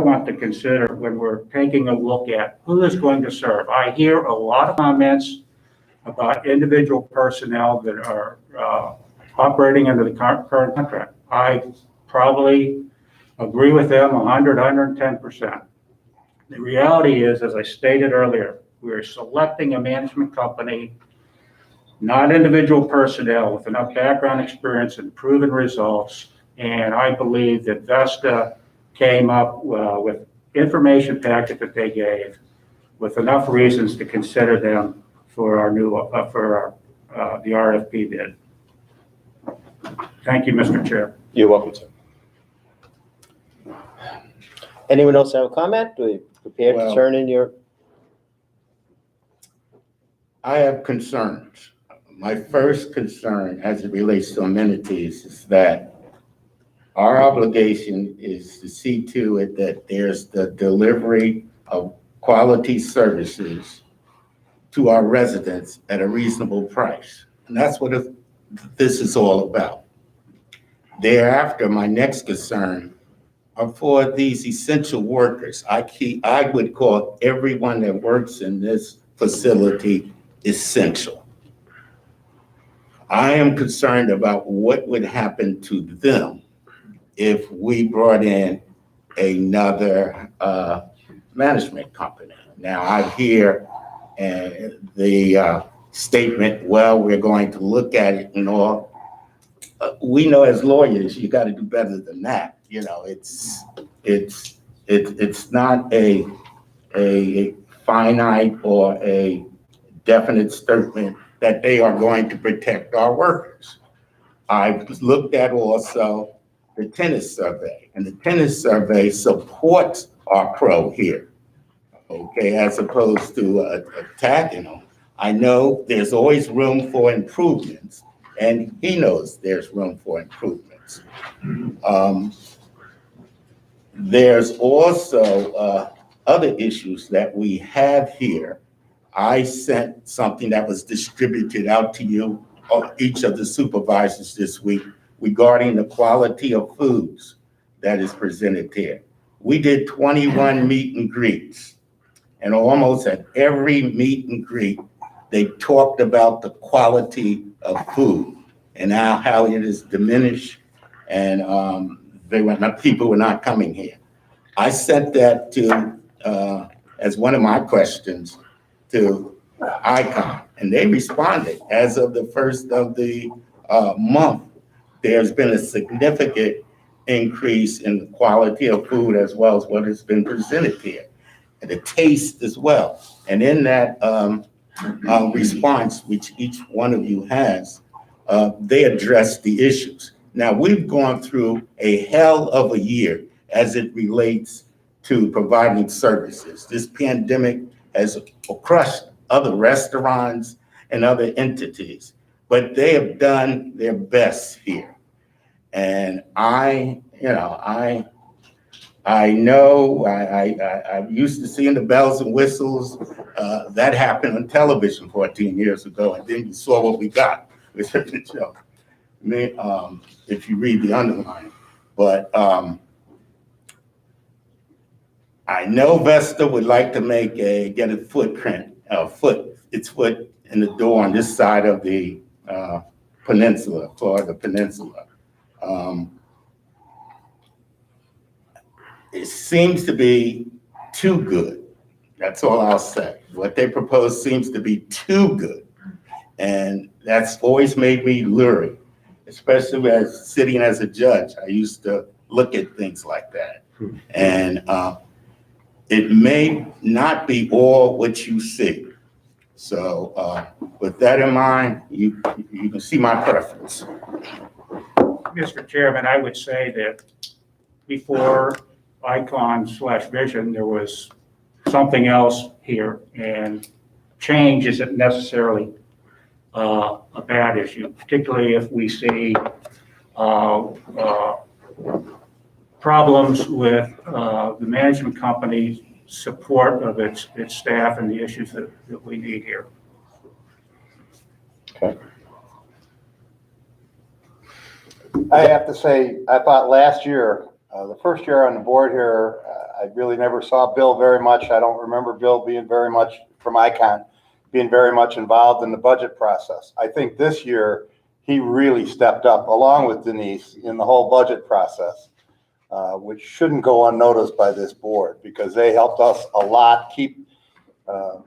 want to consider when we're taking a look at who is going to serve. I hear a lot of comments about individual personnel that are operating under the current contract. I probably agree with them 110%. The reality is, as I stated earlier, we're selecting a management company, not individual personnel, with enough background experience and proven results. And I believe that Vesta came up with information packet that they gave with enough reasons to consider them for our new the RFP bid. Thank you, Mr. Chair. You're welcome, sir. Anyone else have a comment? Do you prepare concerning your? I have concerns. My first concern as it relates to amenities is that our obligation is to see to it that there's the delivery of quality services to our residents at a reasonable price. And that's what this is all about. Thereafter, my next concern are for these essential workers. I would call everyone that works in this facility essential. I am concerned about what would happen to them if we brought in another management company. Now I hear the statement, well, we're going to look at it and all. We know as lawyers, you got to do better than that. You know, it's not a finite or a definite statement that they are going to protect our workers. I've looked at also the tennis survey, and the tennis survey supports our pro here, okay, as opposed to attacking them. I know there's always room for improvements, and he knows there's room for improvements. There's also other issues that we have here. I sent something that was distributed out to you, each of the supervisors this week, regarding the quality of foods that is presented here. We did 21 meet and greets, and almost at every meet and greet, they talked about the quality of food and how it is diminished, and people were not coming here. I sent that to, as one of my questions, to ICON, and they responded. As of the first of the month, there's been a significant increase in the quality of food as well as what has been presented here, and the taste as well. And in that response, which each one of you has, they address the issues. Now, we've gone through a hell of a year as it relates to providing services. This pandemic has crushed other restaurants and other entities, but they have done their best here. And I'm used to seeing the bells and whistles. That happened on television 14 years ago, and then you saw what we got with the show. If you read the underline. But I know Vesta would like to get a its foot in the door on this side of the peninsula, Florida peninsula. It seems to be too good. That's all I'll say. What they propose seems to be too good. And that's always made me leery, especially as sitting as a judge. I used to look at things like that. And it may not be all what you see. So with that in mind, you can see my preference. Mr. Chairman, I would say that before Icon/Vision, there was something else here, and change isn't necessarily a bad issue, particularly if we see problems with the management company's support of its staff and the issues that we need here. Okay. I have to say, I thought last year, the first year on the board here, I really never saw Bill very much. I don't remember Bill being very much from ICON, being very much involved in the budget process. I think this year he really stepped up along with Denise in the whole budget process, which shouldn't go unnoticed by this board because they helped us a lot keep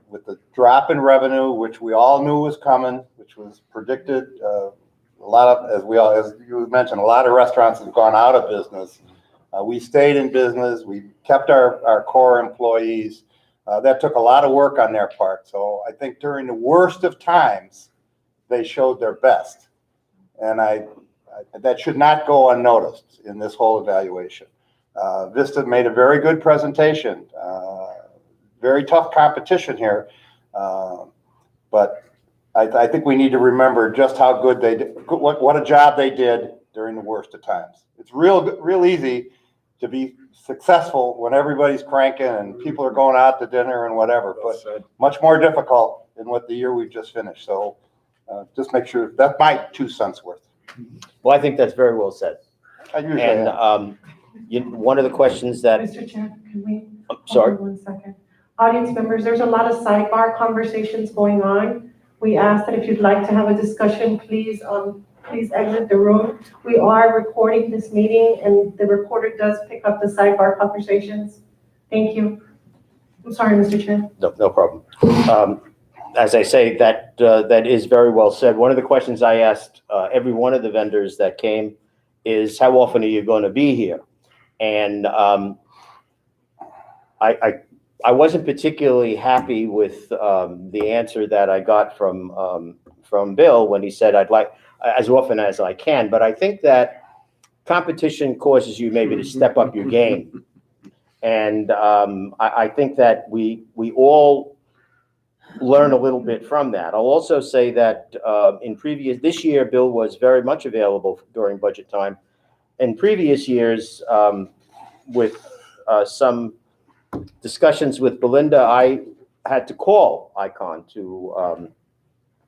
with the drop in revenue, which we all knew was coming, which was predicted. A lot of, as you mentioned, a lot of restaurants have gone out of business. We stayed in business. We kept our core employees. That took a lot of work on their part. So I think during the worst of times, they showed their best. And that should not go unnoticed in this whole evaluation. Vista made a very good presentation. Very tough competition here. But I think we need to remember just how good they did, what a job they did during the worst of times. It's real easy to be successful when everybody's cranking and people are going out to dinner and whatever, but much more difficult than what the year we've just finished. So just make sure, that's my 2 cents worth. Well, I think that's very well said. I usually And am. one of the questions that, Mr. Chair, can we? sorry. Hold on 1 second. Audience members, there's a lot of sidebar conversations going on. We ask that if you'd like to have a discussion, please exit the room. We are recording this meeting and the recorder does pick up the sidebar conversations. Thank you. I'm sorry, Mr. Chair. No problem. As I say, that is very well said. One of the questions I asked every one of the vendors that came is, how often are you going to be here? And I wasn't particularly happy with the answer that I got from Bill when he said, I'd like as often as I can. But I think that competition causes you maybe to step up your game. And I think that we all learn a little bit from that. I'll also say that this year, Bill was very much available during budget time. In previous years, with some discussions with Belinda, I had to call ICON to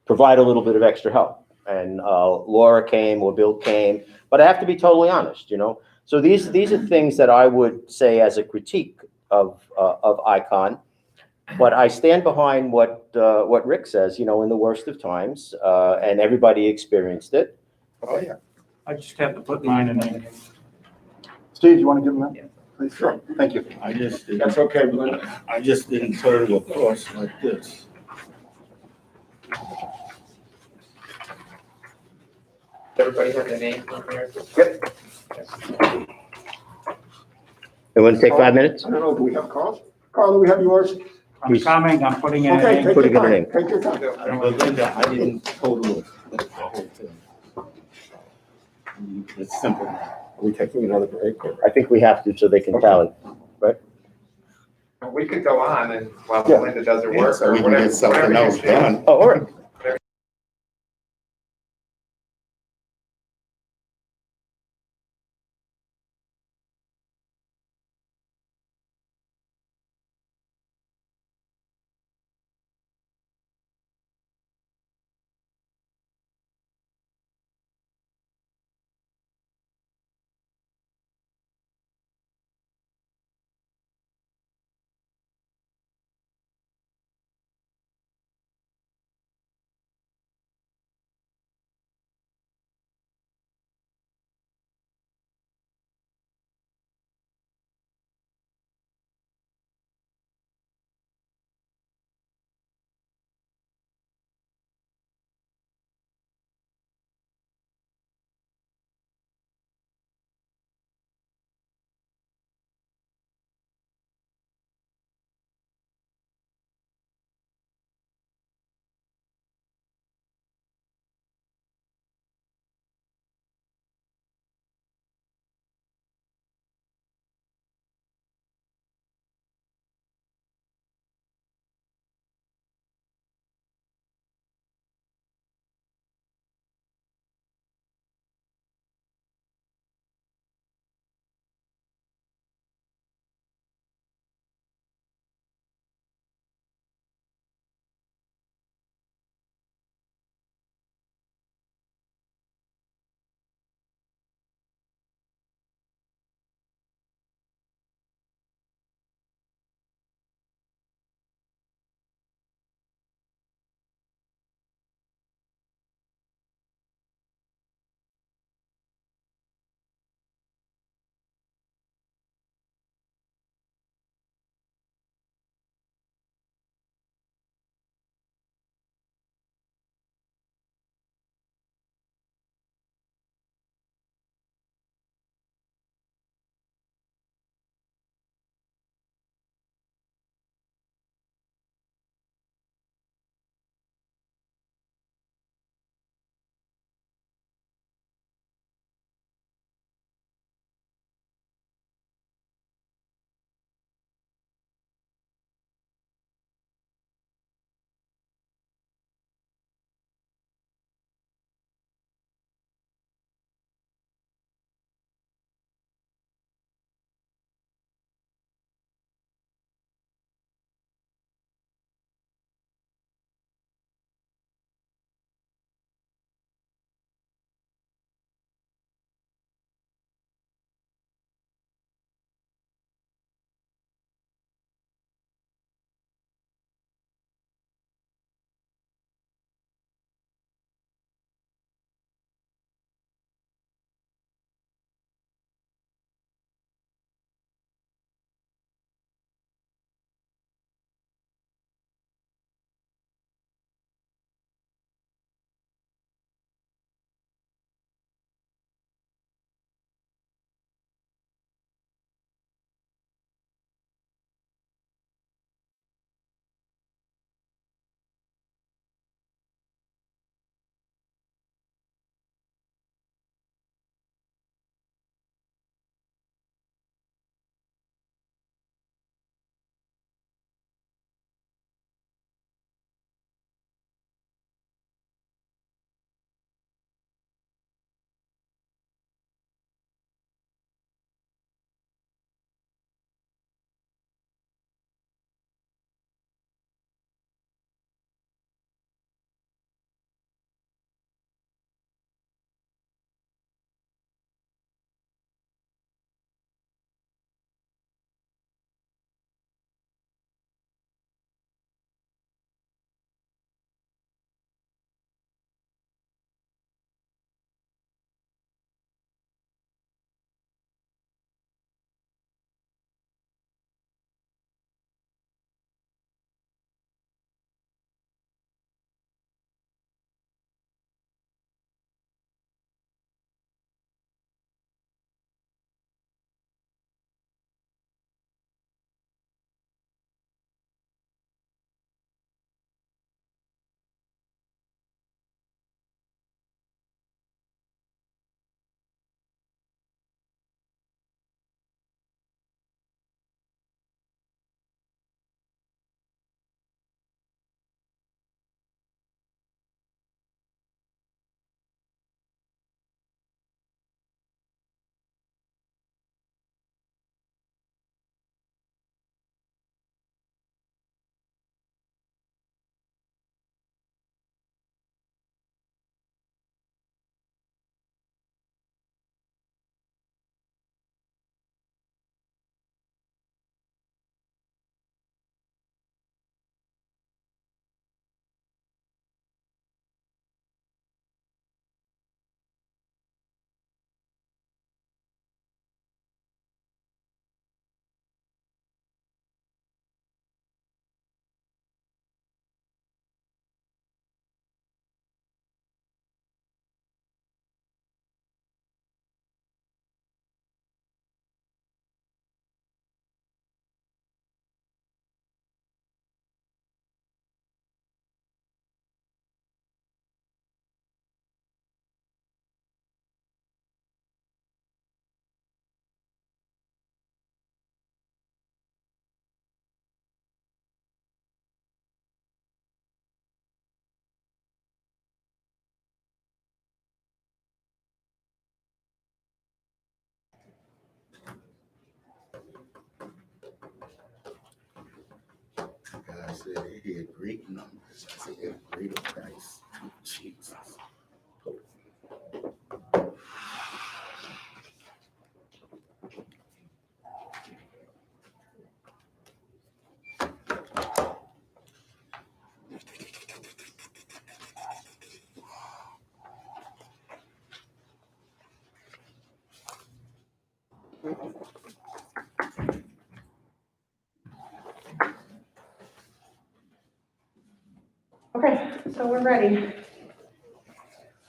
provide a little bit of extra help. And Laura came or Bill came, but I have to be totally honest, So these are things that I would say as a critique of ICON. But I stand behind what Rick says, in the worst of times, and everybody experienced it. Oh, yeah. I just have to put mine in there. Steve, you want to give them that? Yeah. Please. Sure. Thank you. I just didn't. That's okay, Belinda. I just didn't turn it across like this. Everybody have their name on there? Yep. You want to take 5 minutes? I don't know, do we have Carl? Carl, do we have yours? I'm coming, I'm putting in a Okay, name. take Put your it in. time, take your time. And Belinda, I didn't total the whole thing. It's simple. Are we taking another break? Or? I think we have to so they can tally. We could go on and while Yeah. Belinda does her Yeah, work so or we can whatever. get something whatever you else feel. done. Oh, all right. said he had great numbers. I said, yeah, greater price. Jesus. Okay, so we're ready.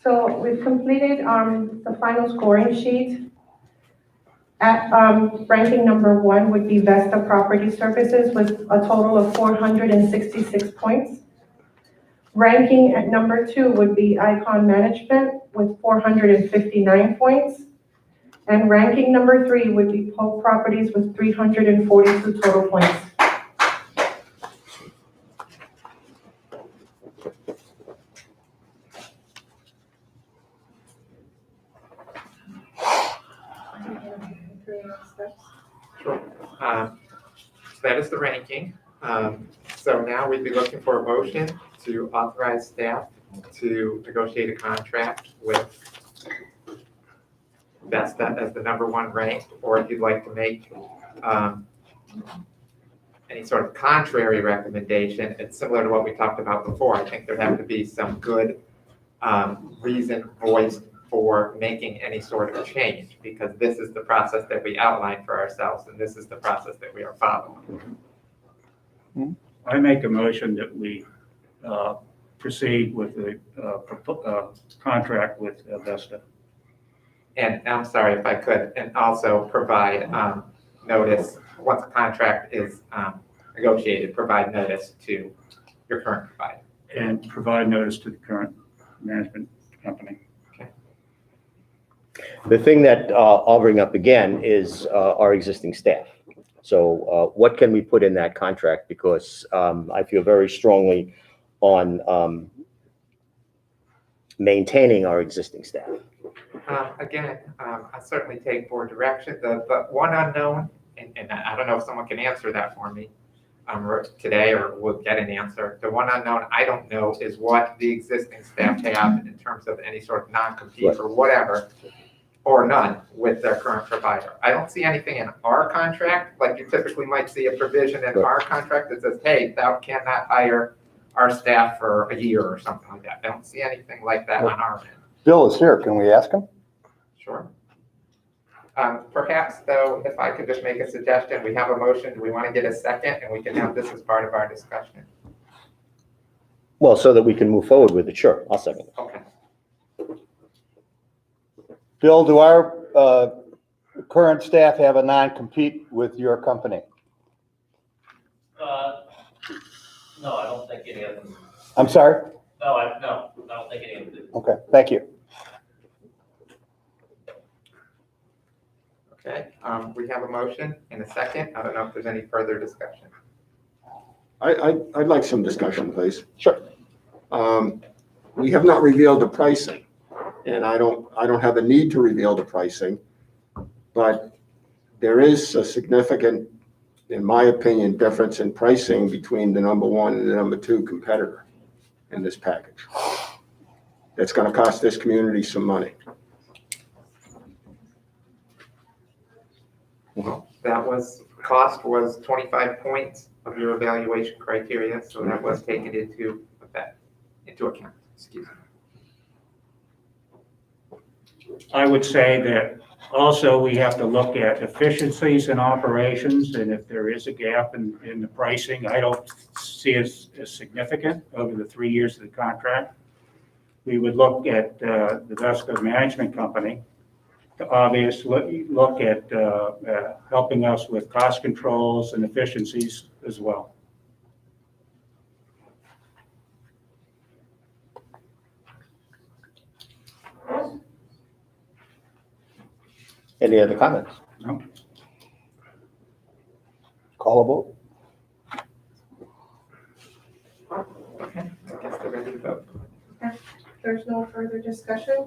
So we've completed the final scoring sheet. At ranking number 1 would be Vesta Property Services with a total of 466 points. Ranking at number 2 would be Icon Management with 459 points. And ranking number 3 would be Pope Properties with 342 total points. Sure. So that is the ranking. So now we'd be looking for a motion to authorize staff to negotiate a contract with Vesta as the number 1 ranked, or if you'd like to make any sort of contrary recommendation, it's similar to what we talked about before. I think there'd have to be some good reason voiced for making any sort of change, because this is the process that we outlined for ourselves, and this is the process that we are following. I make a motion that we proceed with the contract with Vesta. And I'm sorry if I could, and also provide notice, once a contract is negotiated, provide notice to your current provider. And provide notice to the current management company. The thing that I'll bring up again is our existing staff. So what can we put in that contract? Because I feel very strongly on maintaining our existing staff. Again, I certainly take board direction. The one unknown, and I don't know if someone can answer that for me today, or we'll get an answer. The one unknown I don't know is what the existing staff have in terms of any sort of non-compete Right. or whatever, or none with their current provider. I don't see anything in our contract, like you typically might see a provision in our contract that says, hey, thou cannot hire our staff for a year or something like that. I don't see anything like that on our end. Bill is here. Can we ask him? Sure. Perhaps though, if I could just make a suggestion, we have a motion, do we want to get a second, and we can have this as part of our discussion? Well, so that we can move forward with it, sure, I'll second it. Okay. Bill, do our current staff have a non-compete with your company? No, I don't think any of them, I'm sorry? no, I don't think any of them do. Okay, thank you. Okay, we have a motion and a second. I don't know if there's any further discussion. I'd like some discussion, please. Sure. We have not revealed the pricing, and I don't have a need to reveal the pricing, but there is a significant, in my opinion, difference in pricing between the number 1 and the number 2 competitor in this package. It's going to cost this community some money. Well, that cost was 25 points of your evaluation criteria, so that was taken into account, excuse me. I would say that also we have to look at efficiencies in operations, and if there is a gap in the pricing, I don't see as significant over the 3 years of the contract. We would look at the Vesta Management Company to obviously look at helping us with cost controls and efficiencies as well. Any other comments? No? Call a vote. Okay, I guess they're ready to vote. There's no further discussion.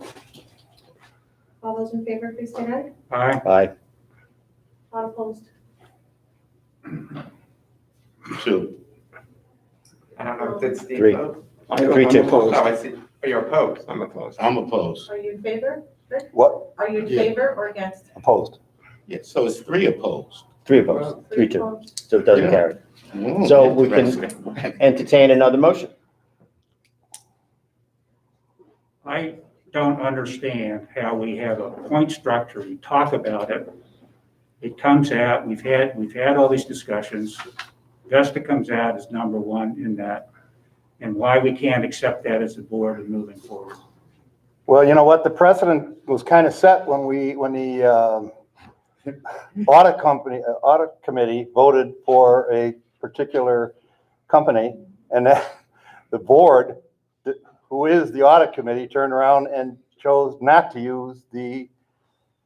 All those in favor, please say aye. Aye. Aye. All opposed. 2. don't know, did Steve Three. vote? I'm 3-2. Oh, opposed. I see. Oh, you're opposed. I'm opposed. I'm opposed. Are you in favor? What? Are you in Yeah. favor or against? Opposed. Yeah, so it's 3 opposed. 3 opposed, 3-2, so it doesn't Yeah. carry. Ooh, So we can- interesting. Entertain another motion. I don't understand how we have a point structure, we talk about it, it comes out, we've had all these discussions, Vesta comes out as number one in that, and why we can't accept that as a board and moving forward. Well, you know what? The precedent was kind of set when the audit committee voted for a particular company, and then the board, who is the audit committee, turned around and chose not to use the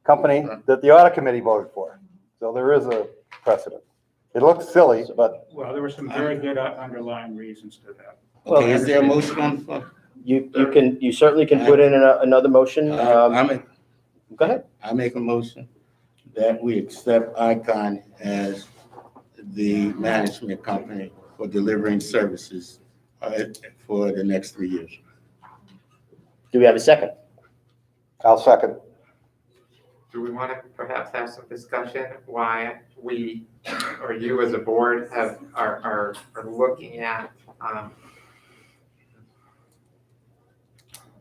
company that the audit committee voted for. So there is a precedent. It looks silly, but Well, there were some very good underlying reasons to that. Okay, is there a motion on the floor? You certainly can put in another motion. Go ahead. I make a motion that we accept Icon as the management company for delivering services for the next 3 years. Do we have a second? I'll second. Do we want to perhaps have some discussion why we, or you as a board are looking at,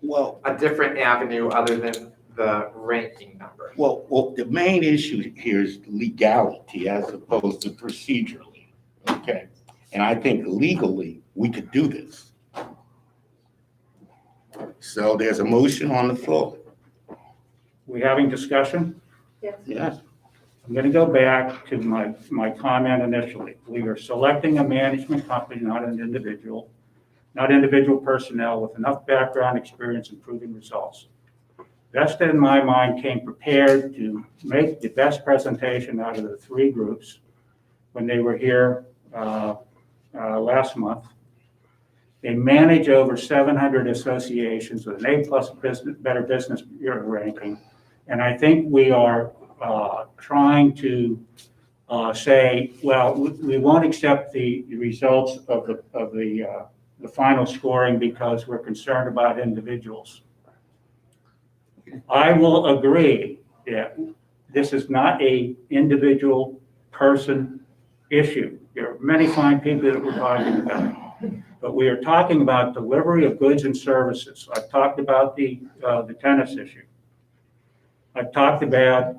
Well, a different avenue other than the ranking number? well, the main issue here is legality as opposed to procedurally, okay? And I think legally, we could do this. So there's a motion on the floor. We having discussion? Yes. Yes. I'm going to go back to my comment initially. We are selecting a management company, not an individual, not individual personnel with enough background experience in proving results. Vesta, in my mind, came prepared to make the best presentation out of the 3 groups when they were here last month. They manage over 700 associations with an A+ business, Better Business Bureau ranking. And I think we are trying to say, well, we won't accept the results of the final scoring because we're concerned about individuals. I will agree that this is not a individual person issue. There are many fine people that we're talking about, but we are talking about delivery of goods and services. I've talked about the tennis issue. I've talked about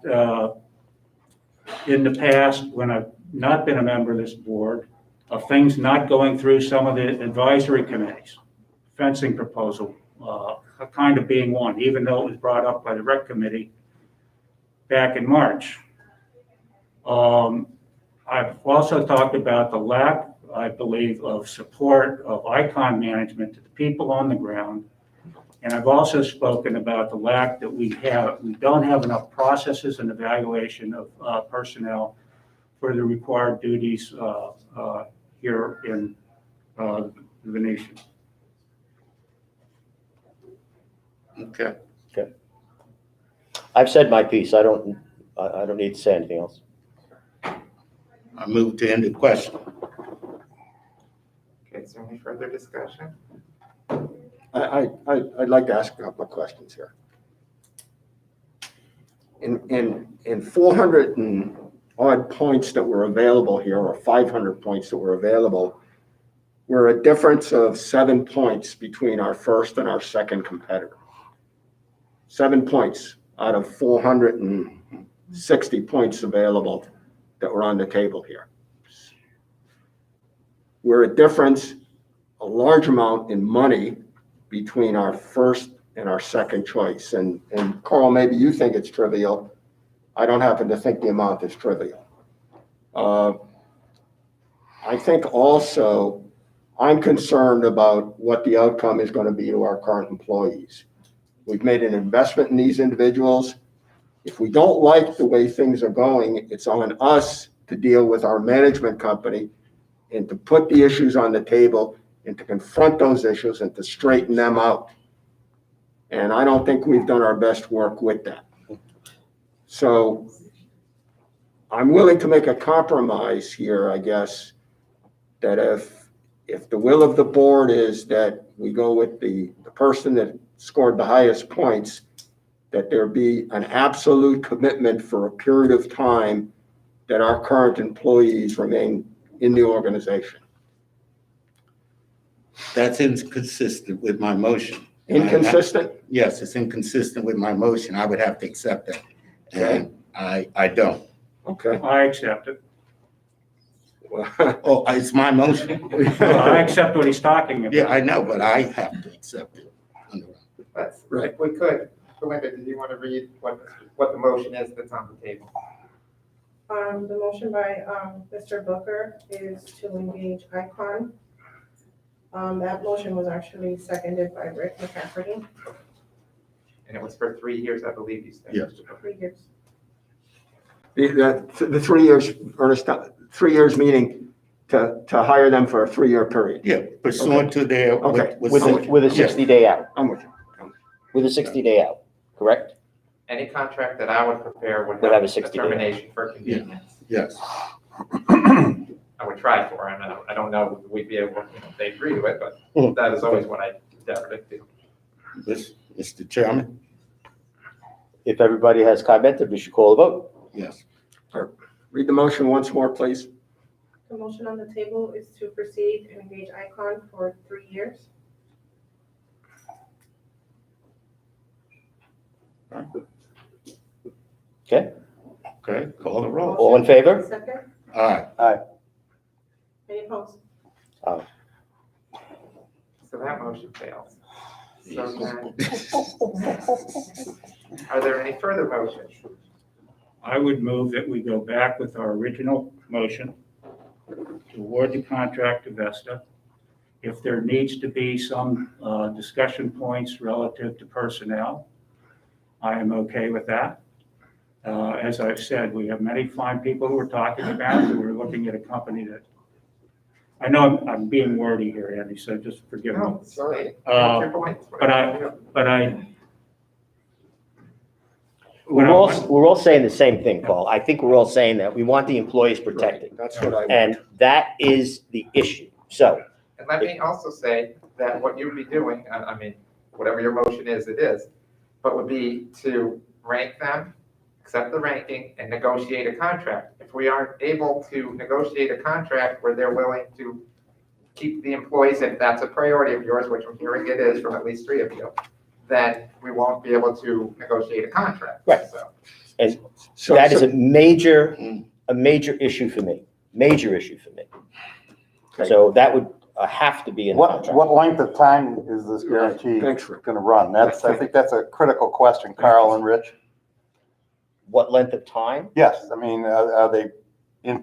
in the past, when I've not been a member of this board, of things not going through some of the advisory committees, fencing proposal, kind of being one, even though it was brought up by the rec committee back in March. I've also talked about the lack, I believe, of support of Icon management to the people on the ground. And I've also spoken about the lack that we don't have enough processes and evaluation of personnel for the required duties here in the Venetian. Okay. I've said my piece. I don't need to say anything else. I move to end the question. Okay, is there any further discussion? I'd like to ask a couple of questions here. In 400 and odd points that were available here, or 500 points that were available, we're a difference of 7 points between our first and our second competitor. 7 points out of 460 points available that were on the table here. We're a difference, a large amount in money between our first and our second choice. And Carl, maybe you think it's trivial. I don't happen to think the amount is trivial. I think also I'm concerned about what the outcome is going to be to our current employees. We've made an investment in these individuals. If we don't like the way things are going, it's on us to deal with our management company and to put the issues on the table and to confront those issues and to straighten them out. And I don't think we've done our best work with that. So I'm willing to make a compromise here, I guess, that if the will of the board is that we go with the person that scored the highest points, that there be an absolute commitment for a period of time that our current employees remain in the organization. That's inconsistent with my motion. Inconsistent? Yes, it's inconsistent with my motion. I would have to accept that. And I don't. Okay. I accept it. Well, Oh, it's my motion. I accept what he's talking about. Yeah, I know, but I have to accept it. Let's, Right. if we could, Belinda, did you want to read what the motion is that's on the table? The motion by, Mr. Booker is to engage ICON. That motion was actually seconded by Rick McCafferty And it was for 3 years, I believe you said. Yes. for 3 years. The 3 years, Ernest, 3 years meaning to hire them for a 3-year period. Yeah, pursuant to their. Okay. With a 60-day out, I'm with you. with a 60-day out, correct? Any contract that I would prepare would Would have have a a 60-day. termination for convenience. Yes. I would try for, and I don't know if we'd be able, if they agree to it, but Mhm. that is always what I endeavor to do. Mr. Chairman? If everybody has commented, we should call a vote. Yes. Read the motion once more, please. The motion on the table is to proceed and engage ICON for 3 years. Okay, Okay, call the roll. all in favor? Second, All right. any opposed? So that motion fails. So then, are there any further motions? I would move that we go back with our original motion to award the contract to Vesta. If there needs to be some discussion points relative to personnel, I am okay with that. As I've said, we have many fine people who we're talking about, who are looking at a company that, I know I'm being wordy here, Andy, so just forgive me. No, sorry. Uh, Your point. But I. We're all saying the same thing, Paul. I think we're all saying that we want the employees protected, That's what I want. and that is the issue. So, And let me also say that what you'd be doing, I mean, whatever your motion is, it is, but would be to rank them, accept the ranking, and negotiate a contract. If we aren't able to negotiate a contract where they're willing to keep the employees, if that's a priority of yours, which I'm hearing it is from at least 3 of you, then we won't be able to negotiate a contract. Right. So that is a major issue for me, major issue for me. Okay. So that would have to be in the What contract. length of time is this guarantee Thanks, Rick. going to run? I think that's a critical question, Carl and Rich. What length of time? Yes, I mean, are they in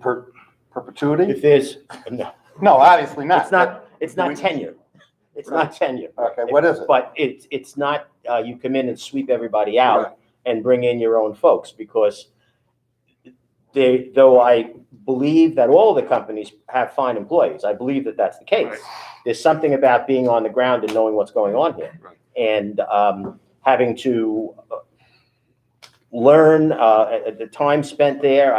perpetuity? If there's, no, No, obviously not. it's not tenure. It's not tenure. Okay, what is it? But it's not, you come in and sweep everybody out and bring in your own folks, because though I believe that all the companies have fine employees, I believe that that's the case. Right. There's something about being on the ground and knowing what's going on here. Right. And having to learn at the time spent there,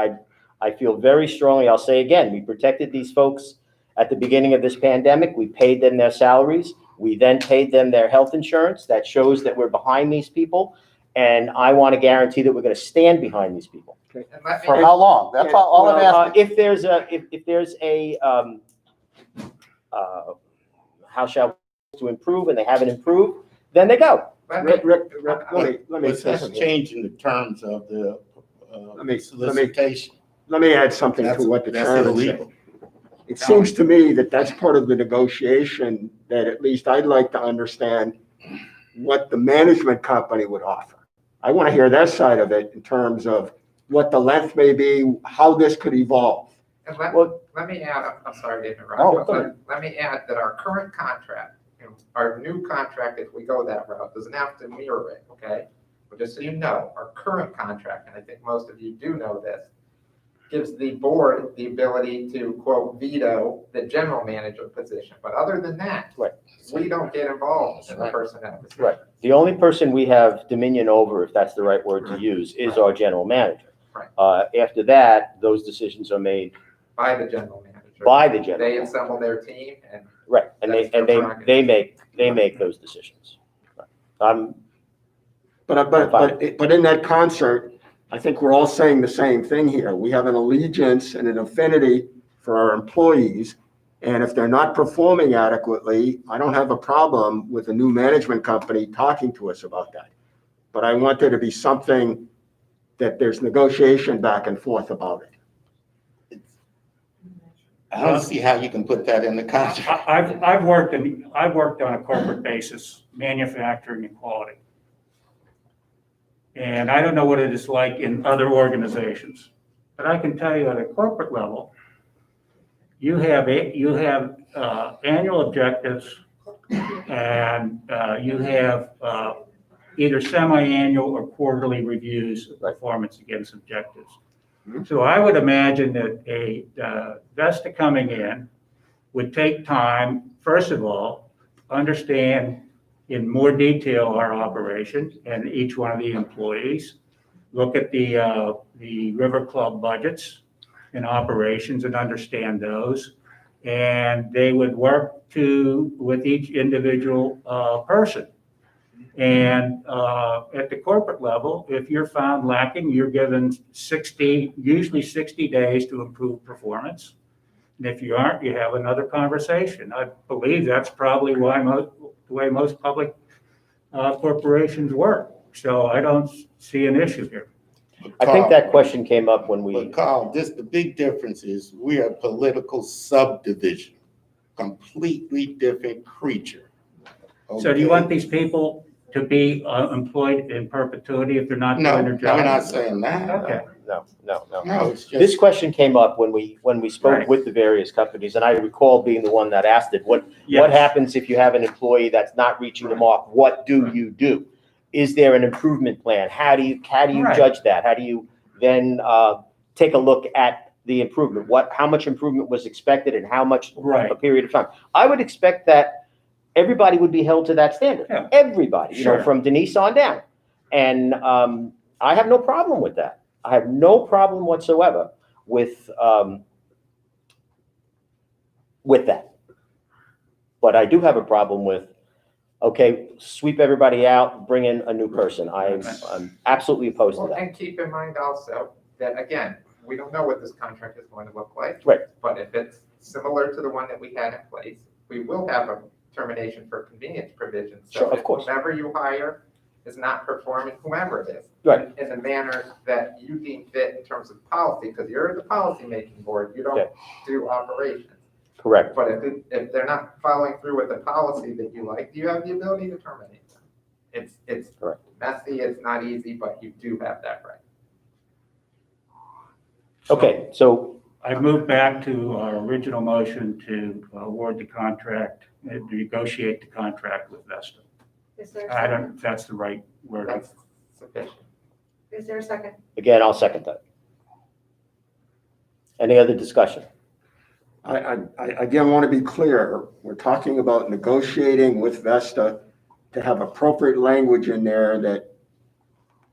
I feel very strongly, I'll say again, we protected these folks at the beginning of this pandemic. We paid them their salaries. We then paid them their health insurance. That shows that we're behind these people. And I want to guarantee that we're going to stand behind these people. and let For me, how long? That's all I'm asking. If there's a, how shall we to improve and they haven't improved, then they go. let me, Rick, let me But say that's something. changing the terms of the me- solicitation. Let me add something That's to what the that's chairman said. illegal. It seems to me that that's part of the negotiation that at least I'd like to understand what the management company would offer. I want to hear their side of it in terms of what the length may be, how this could evolve. and Well- let me add, I'm sorry to interrupt, No, but it's okay. let me add that our current contract, our new contract, if we go that route, doesn't have to mirror it, okay? But just so you know, our current contract, and I think most of you do know this, gives the board the ability to, quote, veto the general manager position. But other than that, Right. we don't get involved in the personnel decision. Right. The only person we have dominion over, if that's the right word to use, is our general manager. Right. After that, those decisions are made By the general manager. manager. by the general They manager. assemble their team and Right, and That's their prerogative. they make those decisions. I'm, But in that concert, I think we're all saying the same thing here. We have an allegiance and an affinity for our employees. And if they're not performing adequately, I don't have a problem with a new management company talking to us about that. But I want there to be something that there's negotiation back and forth about it. I don't see how you can put that in the contract. I've worked on a corporate basis, manufacturing and quality. And I don't know what it is like in other organizations, but I can tell you at a corporate level, you have annual objectives and you have either semi-annual or quarterly reviews of performance against objectives. So I would imagine that a Vesta coming in would take time, first of all, understand in more detail our operation and each one of the employees, look at the River Club budgets and operations and understand those. And they would work with each individual person. And at the corporate level, if you're found lacking, you're given usually 60 days to improve performance. And if you aren't, you have another conversation. I believe that's probably the way most public corporations work. So I don't see an issue here. I think that question came up when we. But Carl, the big difference is we are a political subdivision, completely different creature. So do you want these people to be employed in perpetuity if they're not doing No, their no, job? we're not saying that. Okay. No. No, it's This just, question came up when we spoke Right. with the various companies, and I recall being the one that asked it. What Yes. happens if you have an employee that's not reaching the mark? What do you do? Is there an improvement plan? How do you Right. judge that? How do you then take a look at the improvement? How much improvement was expected and how much Right. a period of time? I would expect that everybody would be held to that standard. Yeah. Everybody, Sure. from Denise on down. And I have no problem with that. I have no problem whatsoever with that. But I do have a problem with, okay, sweep everybody out, bring in a new person. I'm absolutely opposed to Well, that. and keep in mind also that, again, we don't know what this contract is going to look like. Right. But if it's similar to the one that we had in place, we will have a termination for convenience provision. So Sure, of if course. Whomever you hire is not performing, whomever it is. Right. In the manner that you deem fit in terms of policy, because you're the policymaking board, you don't Okay. do operations. Correct. But if they're not following through with the policy that you like, you have the ability to terminate them. It's Correct. messy, it's not easy, but you do have that right. Okay, so, I moved back to our original motion to award the contract, to negotiate the contract with Vesta. Is there a I second? don't, if that's the right word. That's sufficient. Is there a second? again, I'll second that. Any other discussion? I again want to be clear, we're talking about negotiating with Vesta to have appropriate language in there that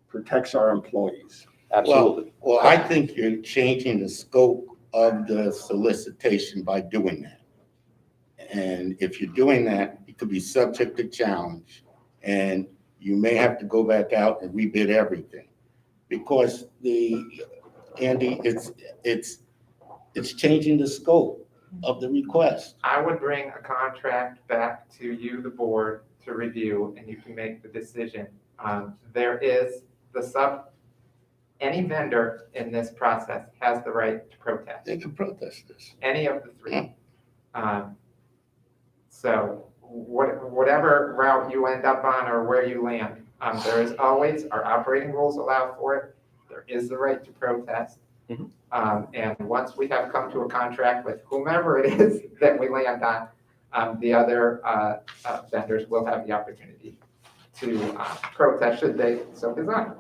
protects our employees. Absolutely. well, I think you're changing the scope of the solicitation by doing that. And if you're doing that, it could be subject to challenge. And you may have to go back out and rebid everything. Because Andy, it's changing the scope of the request. I would bring a contract back to you, the board, to review, and you can make the decision. There is any vendor in this process has the right to protest, They can protest this. any of the three. So whatever route you end up on or where you land, there is always, our operating rules allow for it. There is the right to protest. Mhm. And once we have come to a contract with whomever it is that we land on, the other vendors will have the opportunity to protest should they so desire.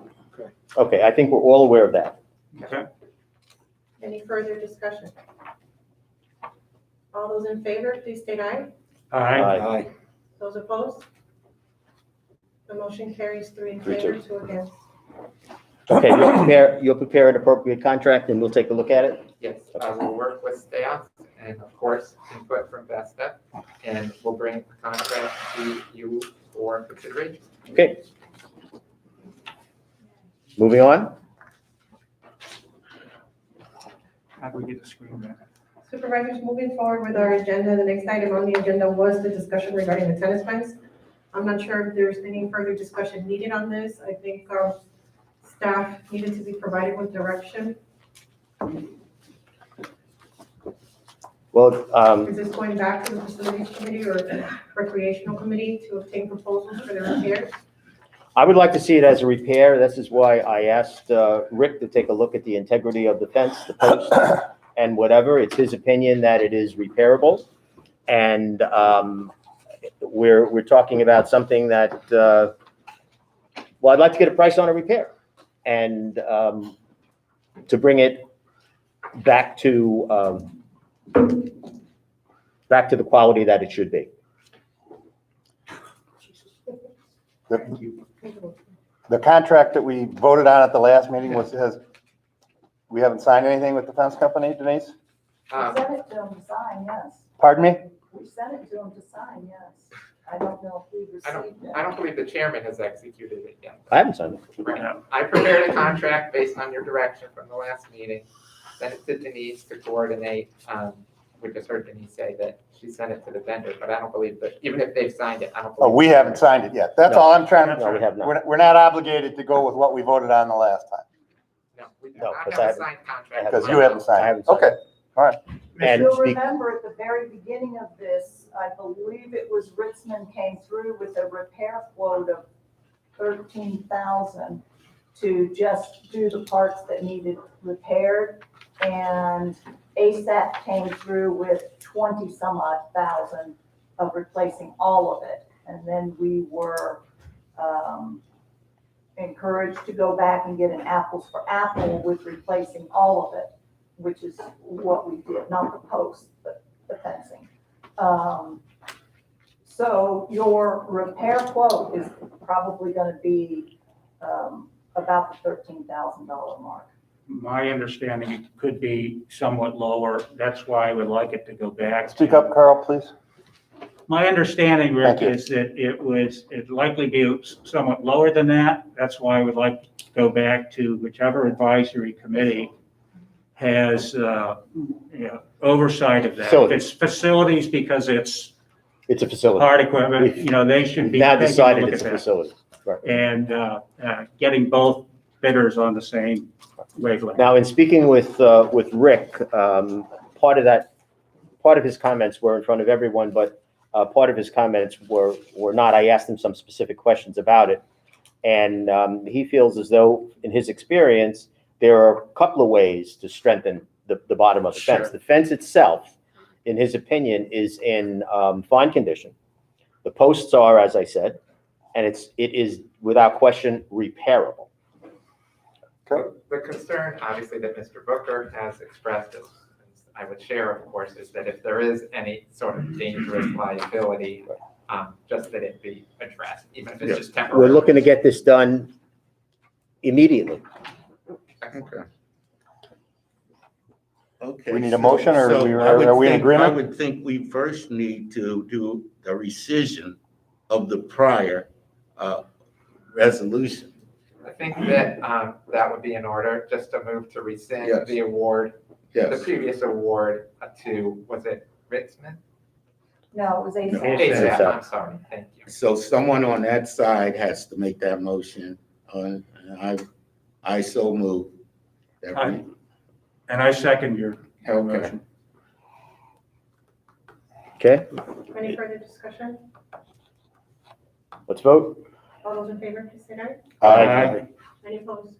Okay, I think we're all aware of that. Okay. Any further discussion? All those in favor, please state aye. Aye. Aye. Those opposed? The motion carries 3 in 3-2. favor, 2 against. Okay, you'll prepare an appropriate contract and we'll take a look at it? Yes, I will work with staff and of course, input from Vesta, and we'll bring the contract to you for consideration. Okay. Moving on. How do we get the screen back? Supervisors, moving forward with our agenda, the next item on the agenda was the discussion regarding the tennis fence. I'm not sure if there's any further discussion needed on this. I think our staff needed to be provided with direction. Well, Is this going back to the facilities committee or recreational committee to obtain proposals for the repairs? I would like to see it as a repair. This is why I asked Rick to take a look at the integrity of the fence, the post, and whatever. It's his opinion that it is repairable. And we're talking about something that, well, I'd like to get a price on a repair and to bring it back to the quality that it should be. The contract that we voted on at the last meeting we haven't signed anything with the fence company, Denise? We sent it to them to sign, yes. Pardon me? We sent it to them to sign, yes. I don't know if we've received it. I don't believe the chairman has executed it yet. I haven't signed it. Right. I prepared a contract based on your direction from the last meeting, sent it to Denise to coordinate. We just heard Denise say that she sent it to the vendor, but I don't believe that, even if they've signed it, I don't Oh, believe. we haven't signed it yet. That's all I'm trying No, we to, have not. we're not obligated to go with what we voted on the last time, No, we do No, not because have I a haven't- signed I contract. haven't because you haven't I signed haven't it. signed Okay, all right. And You'll speak- remember at the very beginning of this, I believe it was Ritzman came through with a repair quote of 13,000 to just do the parts that needed repaired. And ASAP came through with 20 some odd thousand of replacing all of it. And then we were encouraged to go back and get an apples for apple with replacing all of it, which is what we did, not the posts, but the fencing. So your repair quote is probably gonna be about the $13,000 mark. My understanding, it could be somewhat lower. That's why I would like it to go back. Speak up, Carl, please. My understanding, Rick, Thank you. is that it'd likely be somewhat lower than that. That's why I would like to go back to whichever advisory committee has, oversight of that. If Facilities. it's facilities because it's It's a facility. hard equipment, they should be Now taking a decided look it's at a that. facility. Right. And getting both bidders on the same wavelength. Now, in speaking with Rick, part of his comments were in front of everyone, but part of his comments were not. I asked him some specific questions about it. And he feels as though, in his experience, there are a couple of ways to strengthen the bottom of the fence. Sure. The fence itself, in his opinion, is in fine condition. The posts are, as I said, and it is without question repairable. The concern, obviously, that Mr. Booker has expressed, as I would share, of course, is that if there is any sort of dangerous liability, just that it be addressed, even if it's just temporary. We're looking to get this done immediately. Okay. Okay. We need a motion, or so are I would we in think- agreement? I would think we first need to do the rescission of the prior resolution. I think that that would be in order, just to move to rescind Yes. the award, the Yes. previous award to, was it Ritzman? No, it was ASAP. ASAP. ASAP, I'm sorry, thank you. So someone on that side has to make that motion. And I so move. that we- And I second your Okay. motion. Okay, Any further discussion? let's vote. All those in favor, please say aye. Aye. Any opposed?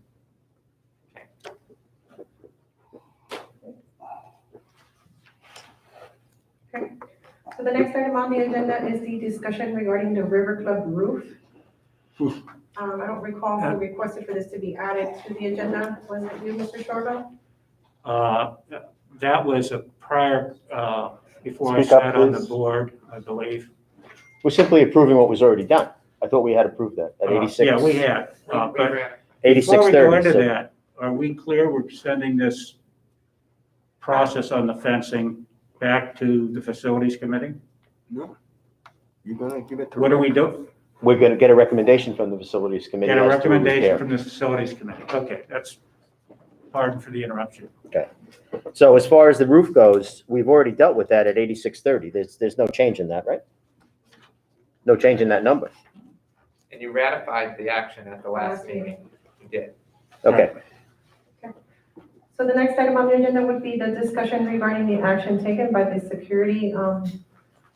Okay, so the next item on the agenda is the discussion regarding the River Club roof. I don't recall who requested for this to be added to the agenda. Was it you, Mr. Shorville? That was a prior, before I Speak up, sat on the please. board, I believe. We're simply approving what was already done. I thought we had approved that at 86. Yeah, we had. We But ran- before we go 8630. into so- that, are we clear we're sending this process on the fencing back to the facilities committee? No. You're gonna give it to. What do we Rick? do? We're gonna get a recommendation from the facilities committee. Get a as to recommendation repair. from the facilities committee. Okay, that's, pardon for the interruption. So as far as the roof goes, we've already dealt with that at 8630. There's no change in that, right? No change in that number. And you ratified the action at the last meeting. You did. Okay, So the next item on the agenda would be the discussion regarding the action taken by the security,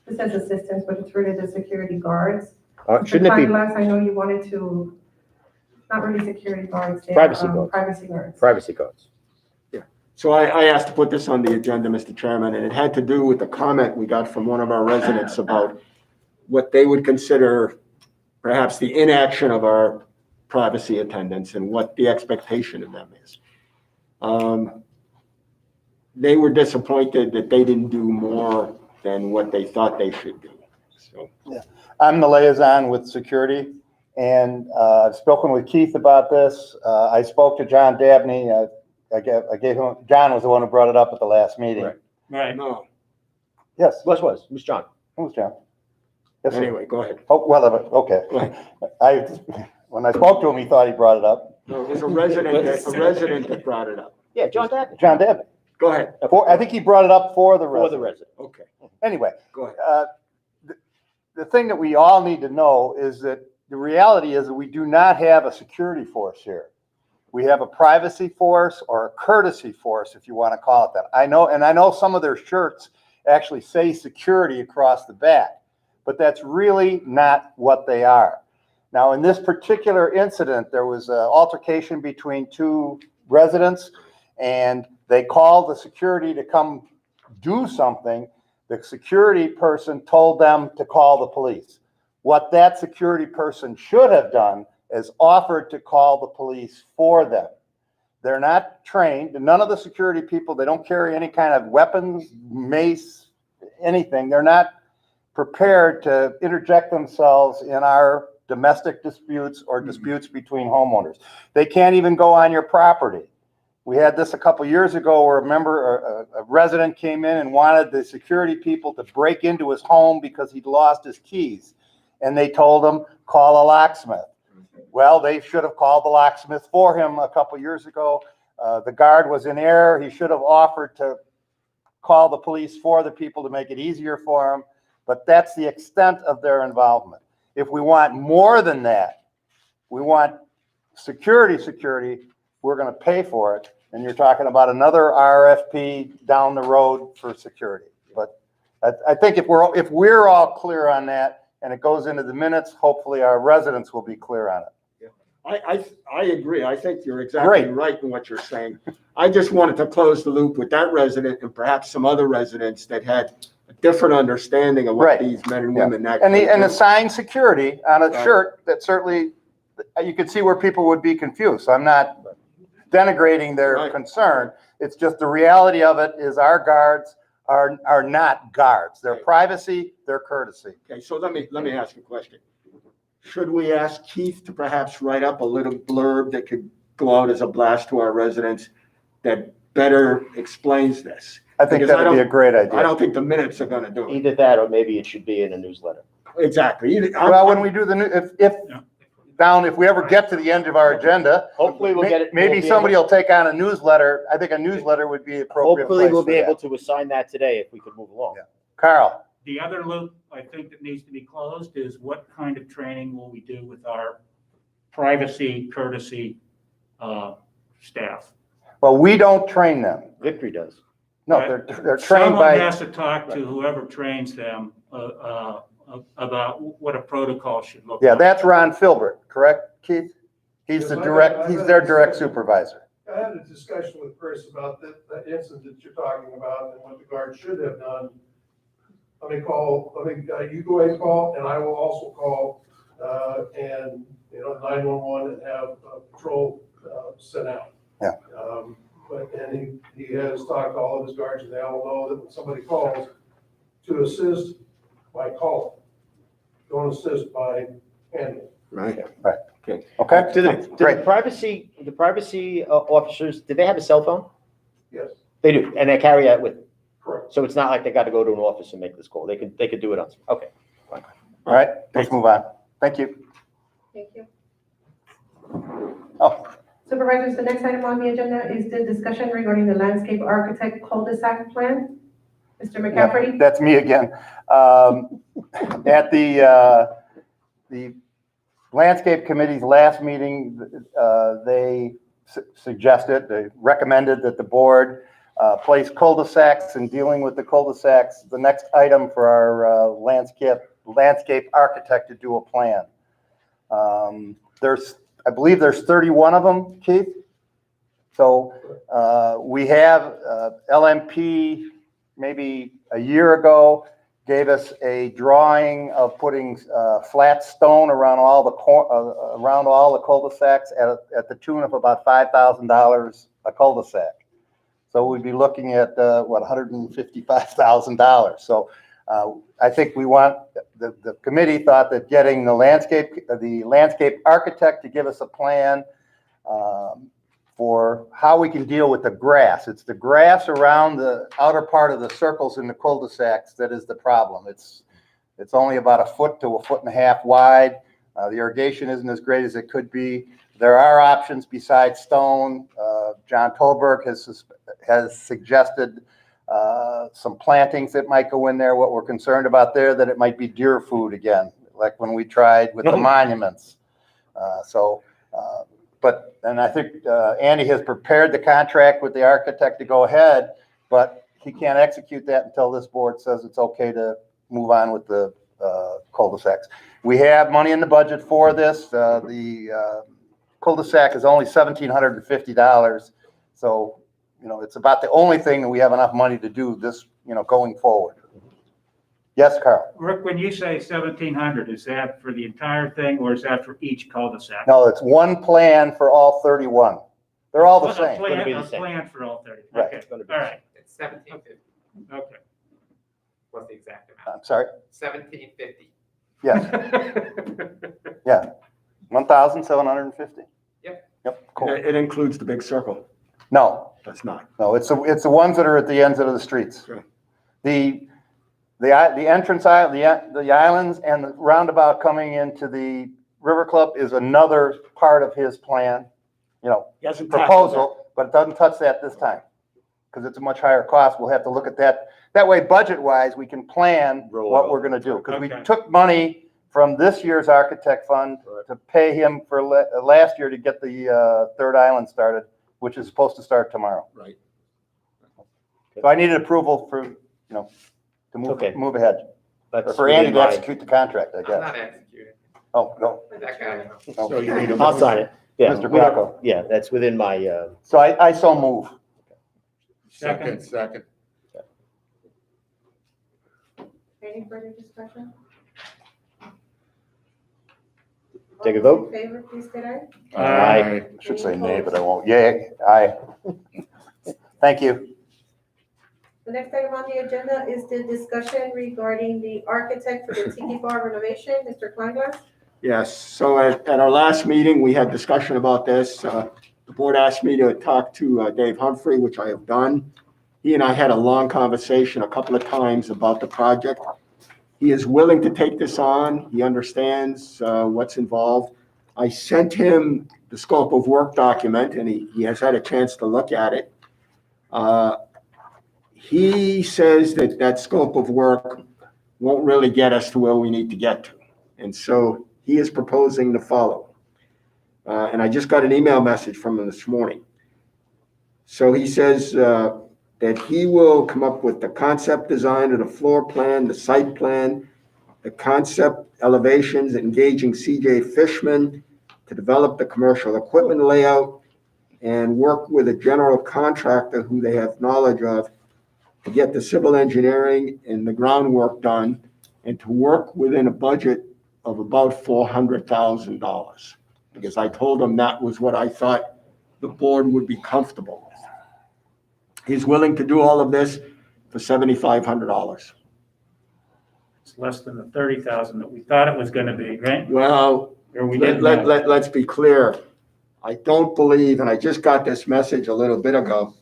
this says assistance, but it's really the security guards. shouldn't it be Last, I know you wanted to, not really security guards. they're, Privacy guards. Privacy guards. privacy codes? So I asked to put this on the agenda, Mr. Chairman, and it had to do with the comment we got from one of our residents about what they would consider perhaps the inaction of our privacy attendants and what the expectation of them is. They were disappointed that they didn't do more than what they thought they should do. So, I'm the liaison with security, and I've spoken with Keith about this. I spoke to John Dabney. I gave him, John was the one who brought it up at the last meeting. Right. Right. no, Yes, Was, Ms. John. it was John. Yes, sir. anyway, go ahead. Oh, well, okay. When I spoke to him, he thought he brought it up. No, it was a resident that brought it up. Yeah, John Dabney. John Dabney. Go ahead. I think he brought it up for the For the resident. resident. Okay, Anyway, go ahead. the thing that we all need to know is that the reality is that we do not have a security force here. We have a privacy force or a courtesy force, if you want to call it that. I know some of their shirts actually say security across the back, but that's really not what they are. Now, in this particular incident, there was an altercation between two residents, and they called the security to come do something. The security person told them to call the police. What that security person should have done is offered to call the police for them. They're not trained. None of the security people, they don't carry any kind of weapons, mace, anything. They're not prepared to interject themselves in our domestic disputes or disputes between homeowners. They can't even go on your property. We had this a couple years ago where a resident came in and wanted the security people to break into his home because he'd lost his keys. And they told him, call a locksmith. Well, they should have called the locksmith for him a couple years ago. The guard was in error. He should have offered to call the police for the people to make it easier for him. But that's the extent of their involvement. If we want more than that, we want security, we're going to pay for it. And you're talking about another RFP down the road for security. But I think if we're all clear on that and it goes into the minutes, hopefully our residents will be clear on it. I agree. I think you're exactly right in what you're saying. I just wanted to close the loop with that resident and perhaps some other residents that had a different understanding of what Right. these men and Yeah. women actually And do. assigned security on a Right. shirt that certainly, you could see where people would be confused. So I'm not denigrating their Right. concern. It's just the reality of it is our guards are not guards. They're Right. privacy, they're courtesy. Okay, so let me ask you a question. Should we ask Keith to perhaps write up a little blurb that could go out as a blast to our residents that better explains this? I think Because I that'd be a don't- great I idea. don't think the minutes are gonna do it. Either that, or maybe it should be in a newsletter. Exactly. Well, when we do the new, if we ever get to the end of our agenda, Hopefully we'll get it. maybe we'll be somebody able- will take on a newsletter. I think a newsletter would be appropriate. Hopefully place we'll for be that. able to assign that today if we could move along. Yeah. Carl, The other loop I think that needs to be closed is what kind of training will we do with our privacy courtesy staff? well, we don't train them. Victory does. No, they're trained Someone by, has to talk to whoever trains them about what a protocol should look like. yeah, that's Ron Filbert, correct, Keith? He's Yes, he's their direct supervisor. I had a discussion with Chris about that incident that you're talking about and what the guard should have done. You go ahead and call, and I will also call, and, 911 and have a patrol, sent out. Yeah. And he has talked to all of his guards, and they all know that when somebody calls, to assist by calling. Don't assist by handling. Right. Okay? Do the Great. privacy officers, do they have a cell phone? Yes. They do, and they carry that with them. Correct. So it's not like they got to go to an office and make this call. They could do it on, okay. All right, let's move on. Thank you. Thank you. Oh, Supervisors, the next item on the agenda is the discussion regarding the landscape architect cul-de-sac plan. Mr. McCafferty? that's me again. At the landscape committee's last meeting, they they recommended that the board place cul-de-sacs and dealing with the cul-de-sacs, the next item for our landscape architect to do a plan. I believe there's 31 of them, Keith. So we have LMP maybe a year ago gave us a drawing of putting flat stone around all the cul-de-sacs at the tune of about $5,000 a cul-de-sac. So we'd be looking at $155,000. So I think the committee thought that getting the landscape architect to give us a plan for how we can deal with the grass. It's the grass around the outer part of the circles in the cul-de-sacs that is the problem. It's only about 1 foot to 1.5 feet wide. The irrigation isn't as great as it could be. There are options besides stone. John Tolberg has suggested some plantings that might go in there. What we're concerned about there, that it might be deer food again, like when we tried with the monuments. And I think Andy has prepared the contract with the architect to go ahead, but he can't execute that until this board says it's okay to move on with the cul-de-sacs. We have money in the budget for this. The cul-de-sac is only $1,750. So, it's about the only thing that we have enough money to do this, going forward. Yes, Carl? Rick, when you say 1,700, is that for the entire thing or is that for each cul-de-sac? No, it's one plan for all 31. They're all the same. Gonna be the A same. plan for all 30. Right. Okay, It's gonna be all the right, It's 1750. okay. What's the exact amount? I'm sorry? 1750. Yes, yeah. 1,750. Yep, cool. It includes the big circle. No, That's not. no, it's the ones that are at the ends of the streets. Sure. The entrance, the islands and the roundabout coming into the River Club is another part of his plan, He hasn't tackled proposal, but it doesn't touch that this time. Because it's a much higher cost. We'll have to look at that. That way, budget-wise, we can plan what we're gonna do. Because we Okay. took money from this year's architect fund to pay him for last year to get the third island started, which is supposed to start tomorrow. Right. So I needed approval to Okay. move ahead. That's For Andy within to my- execute the contract, I I'm guess. not executing. Oh, no. That guy, no. So you need a I'll sign it. Yeah, Mr. Bracco. yeah, that's within my, So I so move. Second. Any further discussion? Take a All those vote. in favor, please state aye. Aye. I should say nay, but I won't. Yay, aye. Thank you. The next item on the agenda is the discussion regarding the architect for the Tiki Bar renovation, Mr. Kleinglass. Yes, so at our last meeting, we had discussion about this. The board asked me to talk to Dave Humphrey, which I have done. He and I had a long conversation a couple of times about the project. He is willing to take this on. He understands what's involved. I sent him the scope of work document, and he has had a chance to look at it. He says that scope of work won't really get us to where we need to get to. And so he is proposing the following. And I just got an email message from him this morning. So he says that he will come up with the concept design of the floor plan, the site plan, the concept elevations, engaging CJ Fishman to develop the commercial equipment layout, and work with a general contractor who they have knowledge of to get the civil engineering and the groundwork done, and to work within a budget of about $400,000. Because I told him that was what I thought the board would be comfortable with. He's willing to do all of this for $7,500. It's less than the 30,000 that we thought it was gonna be, right? Well, Or we didn't know. let's be clear. I don't believe, and I just got this message a little bit ago,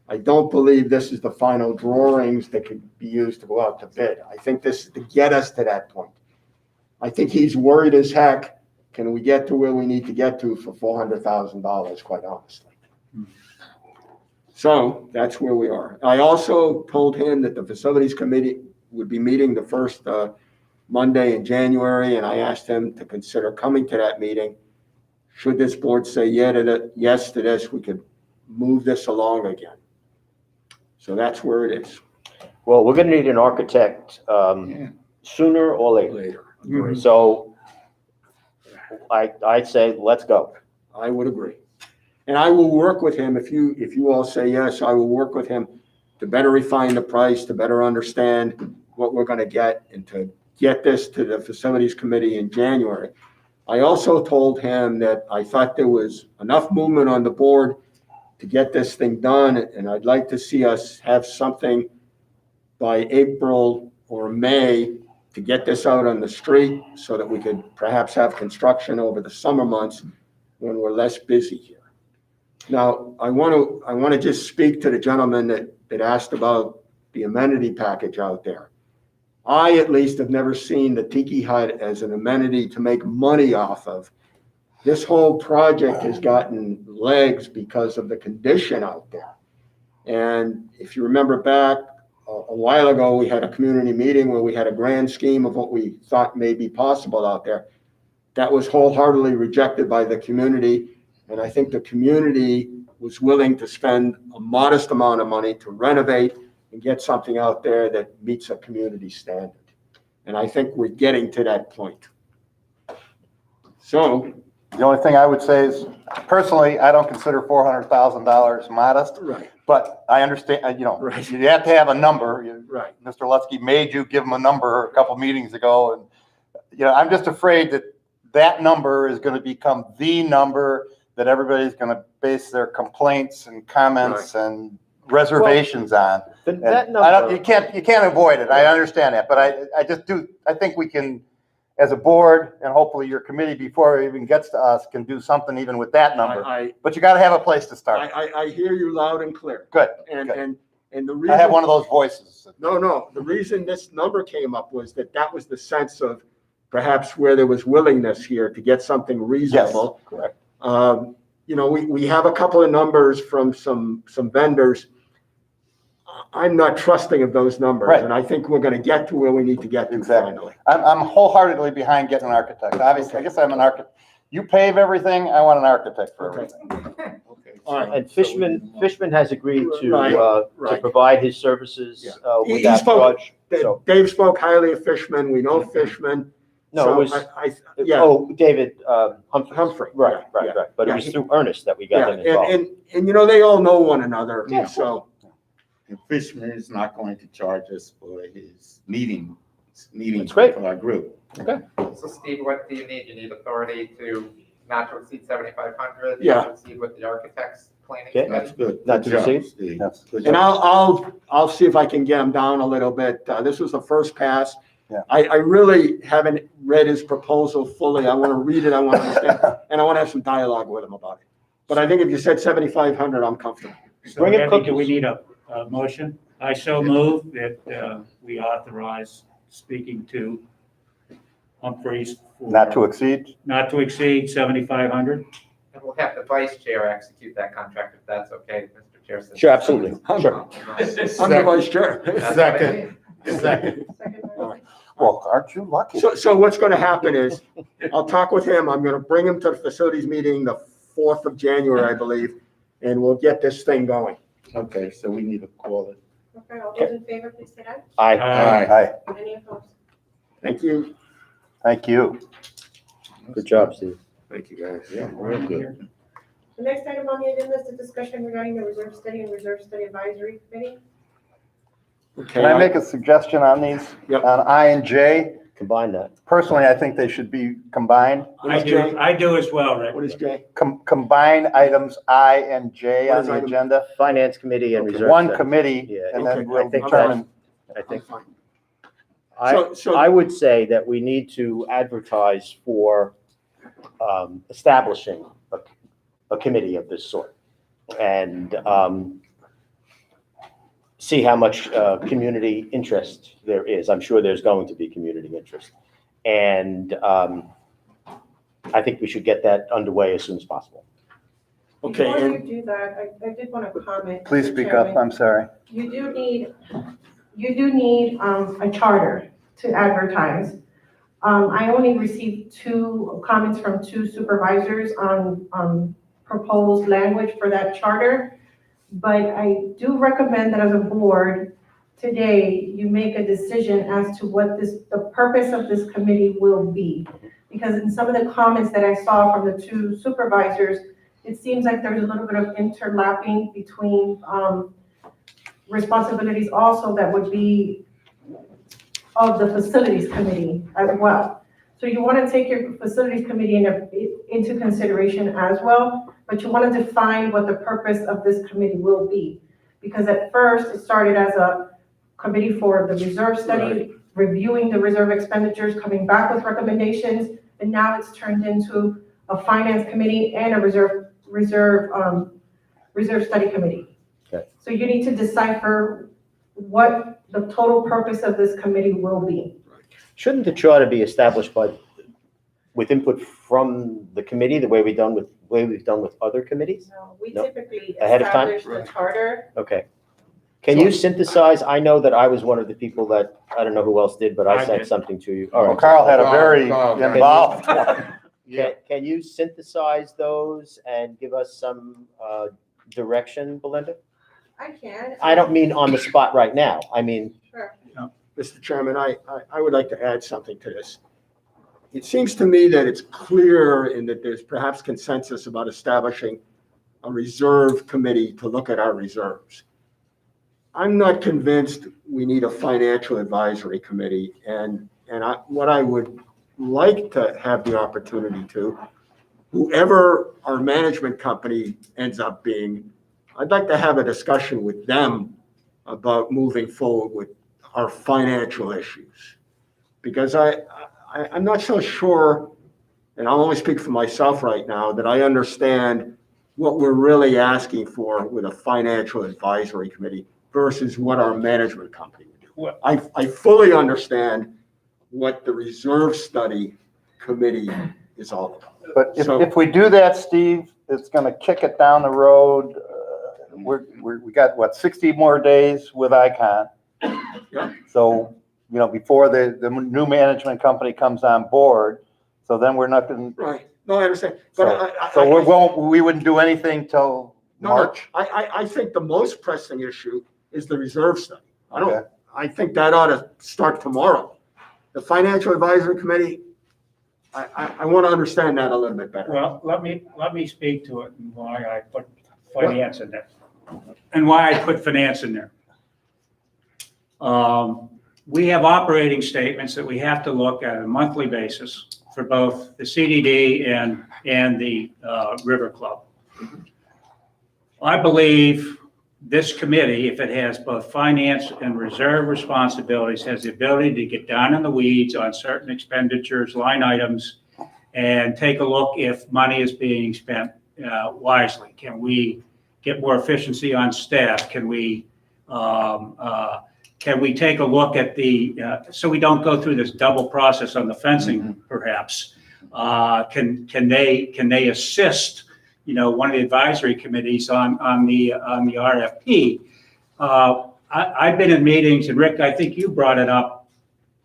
I don't believe this is the final drawings that could be used to go out to bid. I think this is to get us to that point. I think he's worried as heck, can we get to where we need to get to for $400,000, quite honestly. So that's where we are. I also told him that the facilities committee would be meeting the first Monday in January, and I asked him to consider coming to that meeting. Should this board say yes to this, we could move this along again. So that's where it is. Well, we're gonna need an architect, Yeah. sooner or later. Later. So I'd say, let's go. I would agree. And I will work with him, if you all say yes, I will work with him to better refine the price, to better understand what we're gonna get, and to get this to the facilities committee in January. I also told him that I thought there was enough movement on the board to get this thing done, and I'd like to see us have something by April or May to get this out on the street so that we could perhaps have construction over the summer months when we're less busy here. Now, I want to just speak to the gentleman that asked about the amenity package out there. I, at least, have never seen the Tiki Hut as an amenity to make money off of. This whole project has gotten legs because of the condition out there. And if you remember back a while ago, we had a community meeting where we had a grand scheme of what we thought may be possible out there. That was wholeheartedly rejected by the community. And I think the community was willing to spend a modest amount of money to renovate and get something out there that meets a community standard. And I think we're getting to that point. So, The only thing I would say is, personally, I don't consider $400,000 modest, right, but I understand, Right. you have to have a number. right. Mr. Lutsky made you give him a number a couple meetings ago, and, I'm just afraid that that number is gonna become the number that everybody's gonna base their complaints and comments and reservations on. But And that you number, can't avoid it, I understand that, but I think we can, as a board, and hopefully your committee, before it even gets to us, can do something even with that number. But you gotta have a place to start. I hear you loud and clear. Good, And, good. and the I reason. have one of those voices. No, the reason this number came up was that was the sense of perhaps where there was willingness here to get something reasonable. Correct. We have a couple of numbers from some vendors. I'm not trusting of those numbers. Right. And I think we're gonna get to where we need to get to Exactly. finally. I'm wholeheartedly behind getting an architect. Obviously, I guess I'm an architect. You pave everything, I want an architect for Okay. everything. All right. and Fishman has agreed to Right. provide his services He without spoke- charge. So, Dave spoke highly of Fishman. We know Fishman. no, it was, So yeah, oh, David Humphrey. Humphrey. Right. Yeah. But it Yeah, was he- through Ernest that we got Yeah, him involved. and they all know one another, Yeah. so. And Fishman is not going to charge us for his meeting That's great. for our group. So Steve, what do you need? You need authority to not to exceed 7,500? Yeah. To exceed what the architect's planning. Okay. That's good. Not Good to job, exceed? Steve. Yes. Good And job. I'll see if I can get him down a little bit. This was the first pass. Yeah. I really haven't read his proposal fully. I want to read it, I want to understand, and I want to have some dialogue with him about it. But I think if you said 7,500, I'm comfortable. So Bring it Debbie, do we cookies. need a motion? I so move that we authorize speaking to Humphreys for Not to exceed? not to exceed 7,500. And we'll have the vice chair execute that contract if that's okay, Mr. Chair. says- Sure, absolutely. Sure. I'm the vice chair. That's what I Second. mean. Second. Well, aren't you lucky? So what's going to happen is, I'll talk with him. I'm going to bring him to the facilities meeting the 4th of January, I believe, and we'll get this thing going. Okay, so we need to call it. Okay, all those in favor, please say aye. Aye. Aye. Hi, Any opposed? Thank you. thank you. Good job, Steve. Thank you, guys. Yeah, real good. The next item on the agenda is the discussion regarding the Reserve Study and Reserve Study Advisory Committee. Can I make a suggestion on these? Yep. On I and J, Combine that. personally, I think they should be combined. What is J? I do as well, Rick. What is Jay? Combine items I and J What on is the item- agenda. Finance Committee and Okay. Reserve. One Study. committee, Yeah, and okay, then we'll I think determine. I think, I'm fine. I, I would say that we need to advertise for establishing a committee of this sort. And see how much community interest there is. I'm sure there's going to be community interest. And I think we should get that underway as soon as possible. Okay, Before you and do that, I did want to comment. Please Mr. speak up, Chairman. I'm sorry. You do need a charter to advertise. I only received 2 comments from 2 supervisors on proposed language for that charter. But I do recommend that as a board, today, you make a decision as to what the purpose of this committee will be. Because in some of the comments that I saw from the 2 supervisors, it seems like there's a little bit of interlapping between responsibilities also that would be of the facilities committee as well. So you want to take your facilities committee into consideration as well, but you want to define what the purpose of this committee will be. Because at first, it started as a committee for the reserve study, reviewing the reserve expenditures, coming back with recommendations, and now it's turned into a finance committee and a reserve study committee. Okay. So you need to decipher what the total purpose of this committee will be. Shouldn't the charter be established with input from the committee, the way we've done with other committees? No, we No. typically Ahead of time? establish the charter. Okay. Can you synthesize? I know that I was one of the people that, I don't know who else did, but I I sent did. something to you. All Well, right. Carl had a very Carl, Carl. involved one. Can you synthesize those and give us some direction, Belinda? I can. I don't mean on the spot right now. I mean, Sure. Mr. Chairman, I would like to add something to this. It seems to me that it's clear in that there's perhaps consensus about establishing a reserve committee to look at our reserves. I'm not convinced we need a financial advisory committee, and what I would like to have the opportunity to, whoever our management company ends up being, I'd like to have a discussion with them about moving forward with our financial issues. Because I'm not so sure, and I'll only speak for myself right now, that I understand what we're really asking for with a financial advisory committee versus what our management company would do. Well- I fully understand what the reserve study committee is all about. But So- if we do that, Steve, it's gonna kick it down the road. We got, what, 60 more days with Icon? Yeah. So, before the new management company comes on board, so then we're not gonna, Right, no, I understand. But we wouldn't do anything till No, March? I think the most pressing issue is the reserve study. Okay. I think that ought to start tomorrow. The financial advisory committee, I want to understand that a little bit better. Well, let me speak to it and why I put finance in there. And why I put finance in there. We have operating statements that we have to look at on a monthly basis for both the CDD and the River Club. I believe this committee, if it has both finance and reserve responsibilities, has the ability to get down in the weeds on certain expenditures, line items, and take a look if money is being spent wisely. Can we get more efficiency on staff? Can we take a look at so we don't go through this double process on the fencing, perhaps? Can they assist, one of the advisory committees on the RFP? I've been in meetings, and Rick, I think you brought it up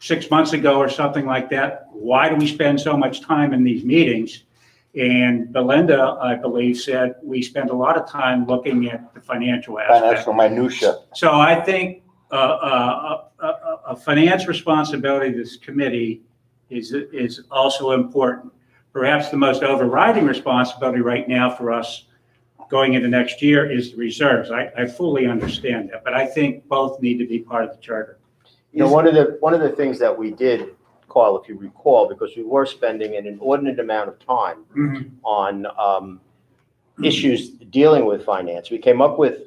6 months ago or something like that. Why do we spend so much time in these meetings? And Belinda, I believe, said we spend a lot of time looking at the financial aspect. Financial minutia. So I think a finance responsibility of this committee is also important. Perhaps the most overriding responsibility right now for us going into next year is the reserves. I fully understand that, but I think both need to be part of the charter. one of the things that we did, Carl, if you recall, because we were spending an inordinate amount of time on issues dealing with finance, we came up with,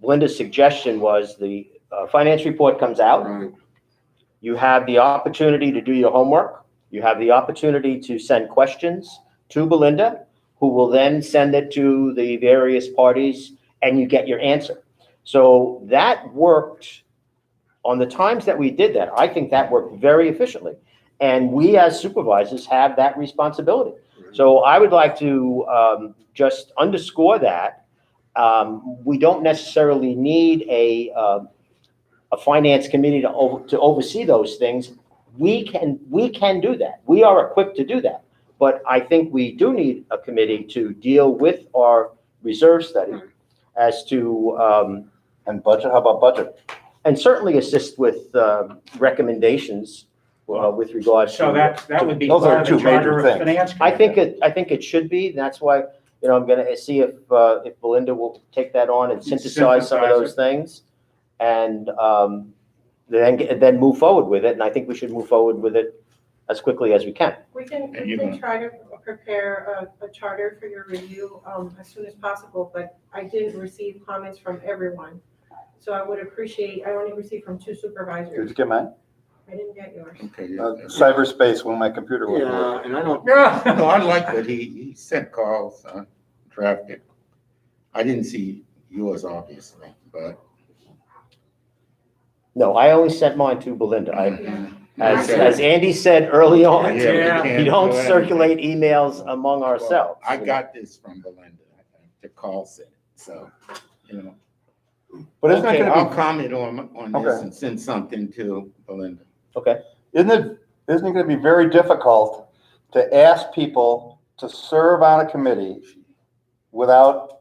Linda's suggestion was the finance report comes out. Right. You have the opportunity to do your homework. You have the opportunity to send questions to Belinda, who will then send it to the various parties, and you get your answer. So that worked on the times that we did that. I think that worked very efficiently. And we as supervisors have that responsibility. So I would like to just underscore that. We don't necessarily need a finance committee to oversee those things. We can do that. We are equipped to do that. But I think we do need a committee to deal with our reserve study as to, And budget, how about budget? and certainly assist with recommendations with regards to. So that would be Those are part of the two major charter of things. finance. I Committee. think it should be. That's why, I'm gonna see if Belinda will take that on and synthesize some of those things. And then move forward with it. And I think we should move forward with it as quickly as we can. We can try to prepare a charter for your review, as soon as possible, but I didn't receive comments from everyone. So I would appreciate, I only received from 2 Did supervisors. you get mine? I didn't get yours. Okay. Cyberspace when my computer won't work. Yeah, and I don't, No, I like what he sent Carl's drafted. I didn't see yours, obviously, but. No, I only sent mine to Belinda. Yeah. As Andy said early on, Yeah, we Yeah. can't we don't do anything. circulate emails among ourselves. I got this from Belinda, that Carl said, so, But isn't it Okay, gonna I'll be, comment on this Okay. and send something to Belinda. Okay. isn't it gonna be very difficult to ask people to serve on a committee without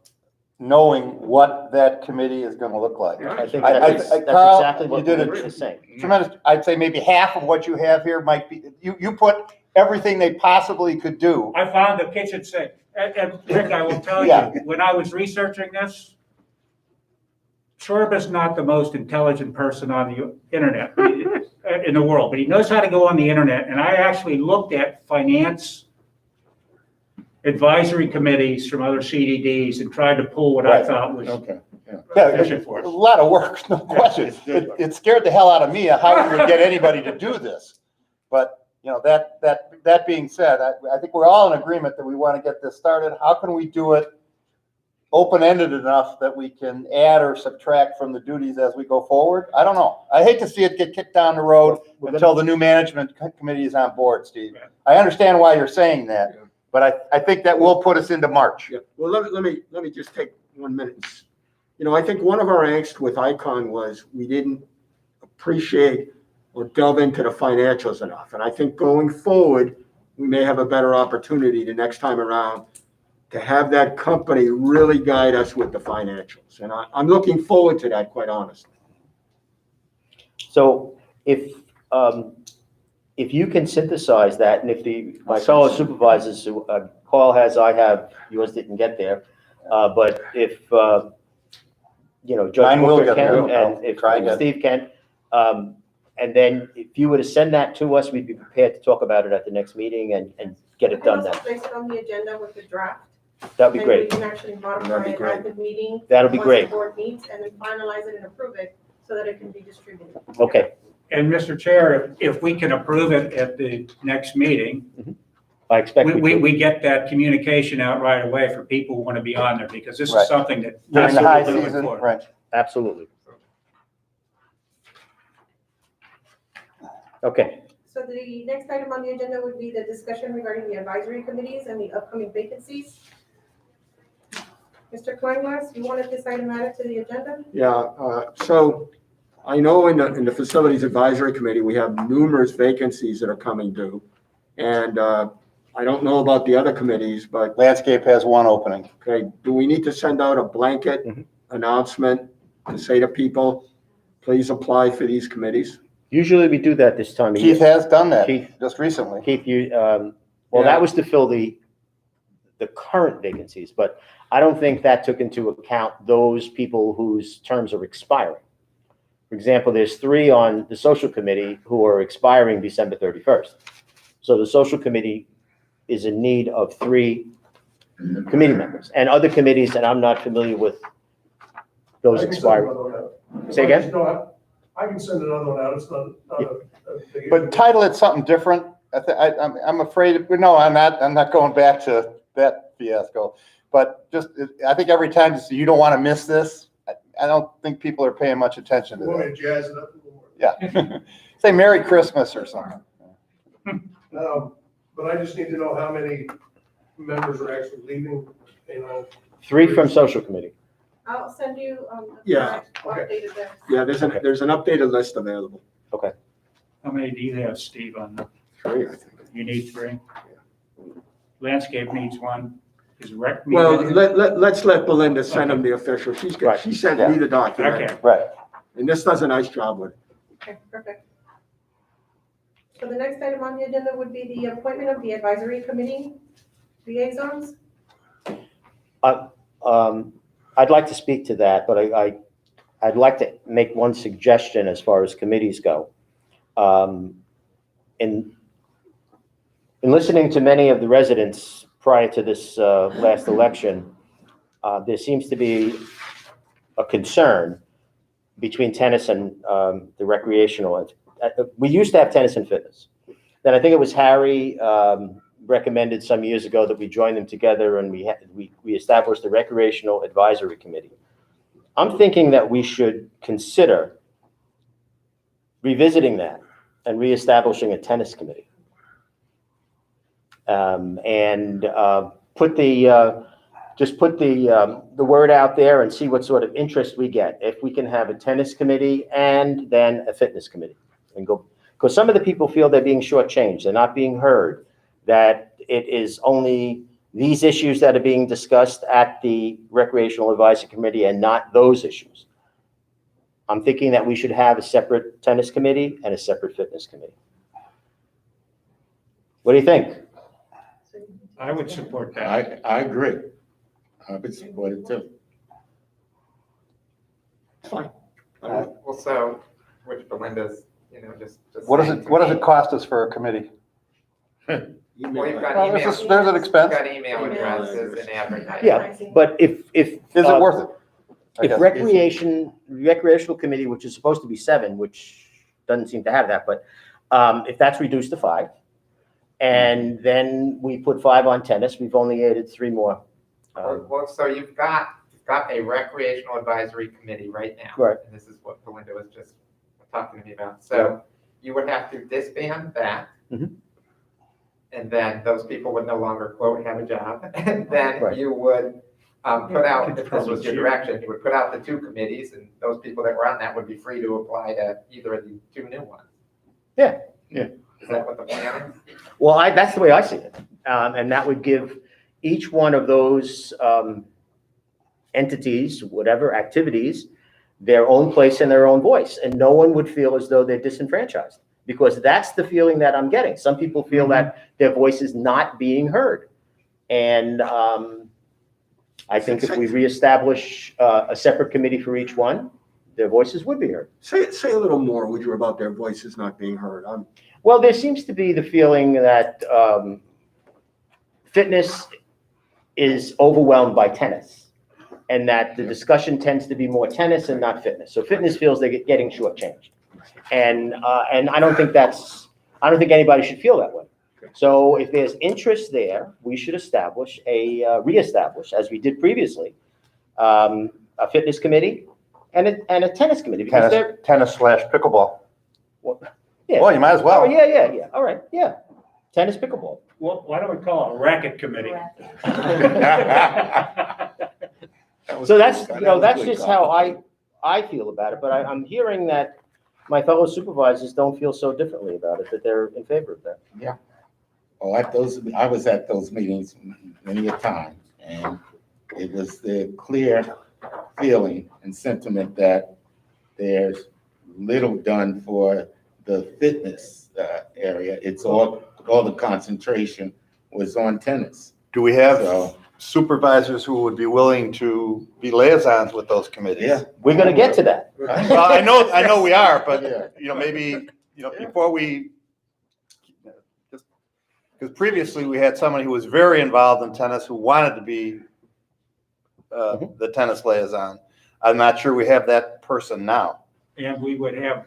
knowing what that committee is gonna look like? I think I- that's Carl, exactly what you did Belinda it. is saying. Tremendous, I'd say maybe half of what you have here might be, you put everything they possibly could do. I found the kitchen sink. And Rick, I will tell Yeah. you, when I was researching this, Schwab is not the most intelligent person on the internet, in the world, but he knows how to go on the internet. And I actually looked at finance advisory committees from other CDDs and tried to pull what I Right. thought was Okay. Yeah, efficient for a us. lot of work, no question. it's good work. It scared the hell out of me of how we would get anybody to do this. But, that being said, I think we're all in agreement that we want to get this started. How can we do it open-ended enough that we can add or subtract from the duties as we go forward? I don't know. I hate to see it get kicked down the road until the new management committee is on board, Steve. I understand why you're saying that, but I think that will put us into March. yeah, well, let me just take 1 minute. I think one of our angst with Icon was we didn't appreciate or delve into the financials enough. And I think going forward, we may have a better opportunity the next time around to have that company really guide us with the financials. And I'm looking forward to that, quite honestly. So if you can synthesize that, and if my fellow supervisors, who Carl has, I have, yours didn't get there, but if, Judge Mine will Booker get there. can, and if Try again. Steve can, and then if you were to send that to us, we'd be prepared to talk about it at the next meeting and get it done I then. can also place it on the agenda with the draft. That'd be And great. we can actually modify That'd be it great. at the meeting. That'll be once great. the board meets, and then finalize it and approve it so that it can be distributed. Okay, And Mr. Chair, if we can approve it at the next meeting, I expect we get that communication out right away for people who want to be on there, because this Right. is something that. During the high Absolutely season, important. right. absolutely. Okay, So the next item on the agenda would be the discussion regarding the advisory committees and the upcoming vacancies. Mr. Kleinglass, you wanted this item added to the agenda? Yeah, so I know in the Facilities Advisory Committee, we have numerous vacancies that are coming due. And I don't know about the other committees, but, Landscape has one opening. okay, do we need to send out a blanket announcement to say to people, please apply for these committees? usually we do that this time of Keith year. has done that Keith. just recently. Keith, well, Yeah. that was to fill the current vacancies, but I don't think that took into account those people whose terms are expiring. For example, there's 3 on the social committee who are expiring December 31st. So the social committee is in need of 3 committee members, and other committees, and I'm not familiar with those I can send expiring. another one out. Say again? No, I can send another one out, it's not a big But issue. title it something different. I'm afraid, no, I'm not going back to that fiasco. But just, I think every time you say, you don't want to miss this, I don't think people are paying much attention to You want that. me to jazz it up a little more? Yeah. Say Merry Christmas or something. But I just need to know how many members are actually leaving, you know. 3 from social committee. I'll send you, Yeah. updated there. Yeah, there's an updated list available. How many do you have, Steve, on the, 3, I think. you need 3? Landscape needs 1. Is rec? need Well, any? let's let Belinda send him the official. Right. She sent me the document. Okay. Right. And this does a nice job with it. Okay, perfect. So the next item on the agenda would be the appointment of the advisory committee liaisons. I'd like to speak to that, but I'd like to make one suggestion as far as committees go. In listening to many of the residents prior to this last election, there seems to be a concern between tennis and the recreational. We used to have tennis and fitness. Then I think it was Harry recommended some years ago that we join them together, and we established the Recreational Advisory Committee. I'm thinking that we should consider revisiting that and reestablishing a tennis committee. And put the word out there and see what sort of interest we get. If we can have a tennis committee and then a fitness committee and go, because some of the people feel they're being shortchanged, they're not being heard, that it is only these issues that are being discussed at the Recreational Advisory Committee and not those issues. I'm thinking that we should have a separate tennis committee and a separate fitness committee. What do you think? I would support that. I agree. I would support it too. Fine. Well, so, which Belinda's, just. What does it cost us for a committee? Well, you've got Well, email. there's an expense. You've got email addresses and advertising. Yeah, but if Is it worth it? I if guess. recreational committee, which is supposed to be 7, which doesn't seem to have that, but if that's reduced to 5, and then we put 5 on tennis, we've only added 3 more. Well, so you've got a recreational advisory committee right now. Right. And this is what Belinda was just talking to me about. So you would have to disband that. Mhm. And then those people would no longer, quote, have a job. And then Right. you would put out, if this was your Probably direction, you would put out the 2 committees, and those people that were on that would be free to apply to either of the 2 new ones. Yeah. Is that what the plan is? Well, that's the way I see it. And that would give each one of those entities, whatever activities, their own place and their own voice. And no one would feel as though they're disenfranchised, because that's the feeling that I'm getting. Some people feel that their voice is not being heard. And I think if we reestablish a separate committee for each one, their voices would be heard. Say a little more, would you, about their voices not being heard? Well, there seems to be the feeling that fitness is overwhelmed by tennis, and that the discussion tends to be more tennis and not fitness. So fitness feels they're getting shortchanged. And I don't think anybody should feel that way. So if there's interest there, we should reestablish, as we did previously, a fitness committee and a tennis committee. Because they're, Tennis/pickleball. well, yeah. Well, you might as Oh, well. yeah. All right, yeah. Tennis, pickleball. Well, why don't we call it a racket committee? So that's just how I feel about it, but I'm hearing that my fellow supervisors don't feel so differently about it, that they're in favor of that. Oh, I was at those meetings many a time, and it was the clear feeling and sentiment that there's little done for the fitness area. It's all the concentration was on tennis. Do we have So, supervisors who would be willing to be liaisons with those committees? yeah. We're gonna get to that. Well, I know we are, but, Yeah. maybe, before we, because previously we had somebody who was very involved in tennis who wanted to be the tennis liaison. I'm not sure we have that person now. And we would have,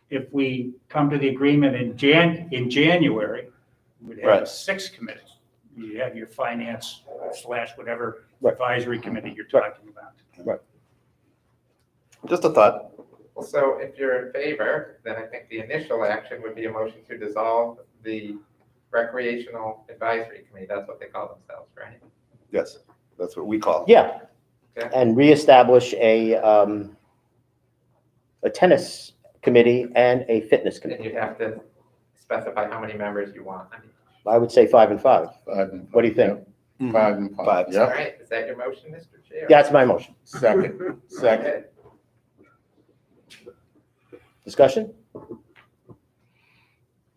if we come to the agreement in January, we'd have Right. 6 committees. You have your finance / whatever Right. advisory committee you're talking about. Just a thought. Well, so if you're in favor, then I think the initial action would be a motion to dissolve the recreational advisory committee. That's what they call themselves, right? Yes, that's what we call it. Yeah. Okay. And reestablish a tennis committee and a fitness Then committee. you'd have to specify how many members you want. I would say 5 and 5. 5 and 5. What do you think? Yep. 5 and 5. Five. All Yep. right, is that your motion, Mr. Chair? That's my motion. Second. Okay. Discussion?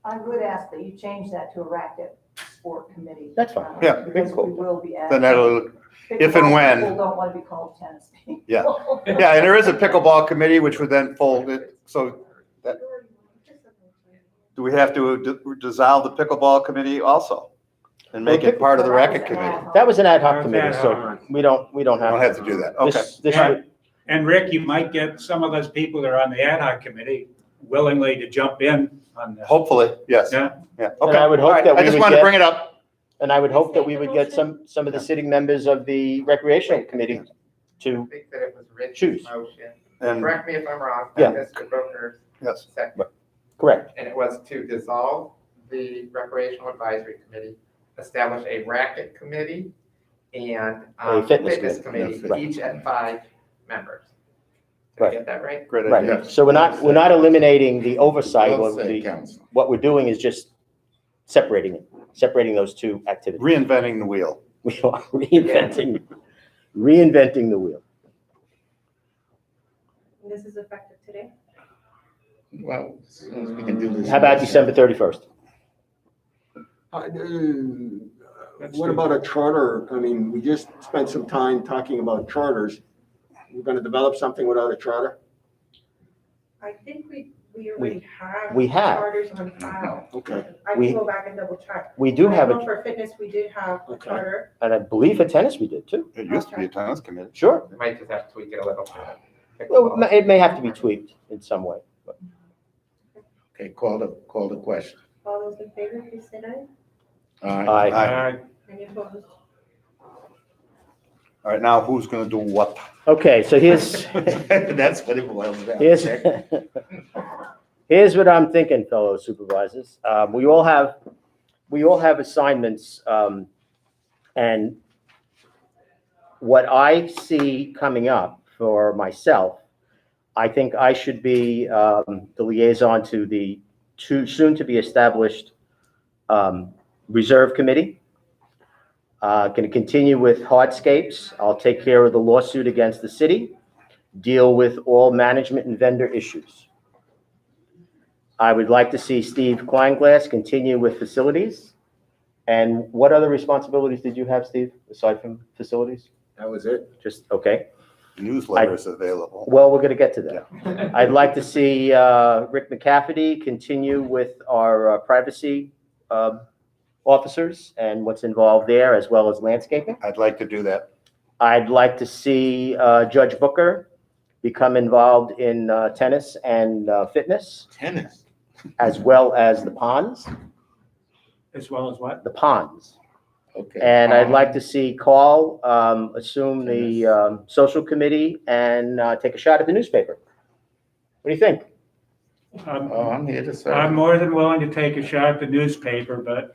I would ask that you change that to a racket sport committee. That's fine. Yeah, Because cool. we will be Then adding. that'll, if and when- People don't want to be called tennis people. Yeah. yeah, and there is a pickleball committee which would then fold it, so do we have to dissolve the pickleball committee also? And make it part of the racket committee? That was an ad hoc That was committee, ad so hoc. we don't I don't have. have to do that, okay. This Yeah. would- And Rick, you might get some of those people that are on the ad hoc committee willingly to jump in on this. Hopefully, yes. Yeah. Yeah, And okay. I would hope All right, that we I just would wanted to get- bring it up. And I would hope that we would get some of the sitting members of the recreational committee I to, think that it was Rich's Choose. motion. And, Correct me if I'm wrong, Yeah. Mr. Booker yes, second. correct. And it was to dissolve the recreational advisory committee, establish a racket committee, and A fitness fitness committee. committee, Right. each at 5 members. Did I Right. get that right? great Right. idea. Yes. So we're not eliminating the oversight Well of said, the, Councilman. what we're doing is just separating those two activities. Reinventing the wheel. We are reinventing the wheel. This is effective today? Well, as soon as we can do this. How about December 31st? What about a charter? I mean, we just spent some time talking about charters. We're gonna develop something without a charter? I think we already have. We have. Charters on file. Okay, I We- can go back and double check. We do have I know it, for fitness, we did have a Okay. charter. and I believe for tennis we did too. It used to be a tennis committee. Sure. We might just have to tweak it a little. Well, it may have to be tweaked in some way. but- Okay, call the question. All those in favor, please say aye. All right. Aye. Any opposed? All right, now who's gonna do what? Okay, so here's, That's what it boils down here's, to. here's what I'm thinking, fellow supervisors. We all have assignments, and what I see coming up for myself, I think I should be the liaison to the soon-to-be established Reserve Committee. Going to continue with hardscapes. I'll take care of the lawsuit against the city, deal with all management and vendor issues. I would like to see Steve Kleinglass continue with facilities. And what other responsibilities did you have, Steve, aside from facilities? that was it. Just, okay. Newsletter is available. Well, we're going to get to that. I'd like to see Rick McCafferty continue with our privacy officers and what's involved there, as well as landscaping. I'd like to do that. I'd like to see Judge Booker become involved in tennis and fitness, Tennis. as well as the ponds, As well as what? the ponds. Okay. And I'd like to see Carl assume the social committee and take a shot at the newspaper. What do you think? Oh, I'm here to I'm serve. more than willing to take a shot at the newspaper, but,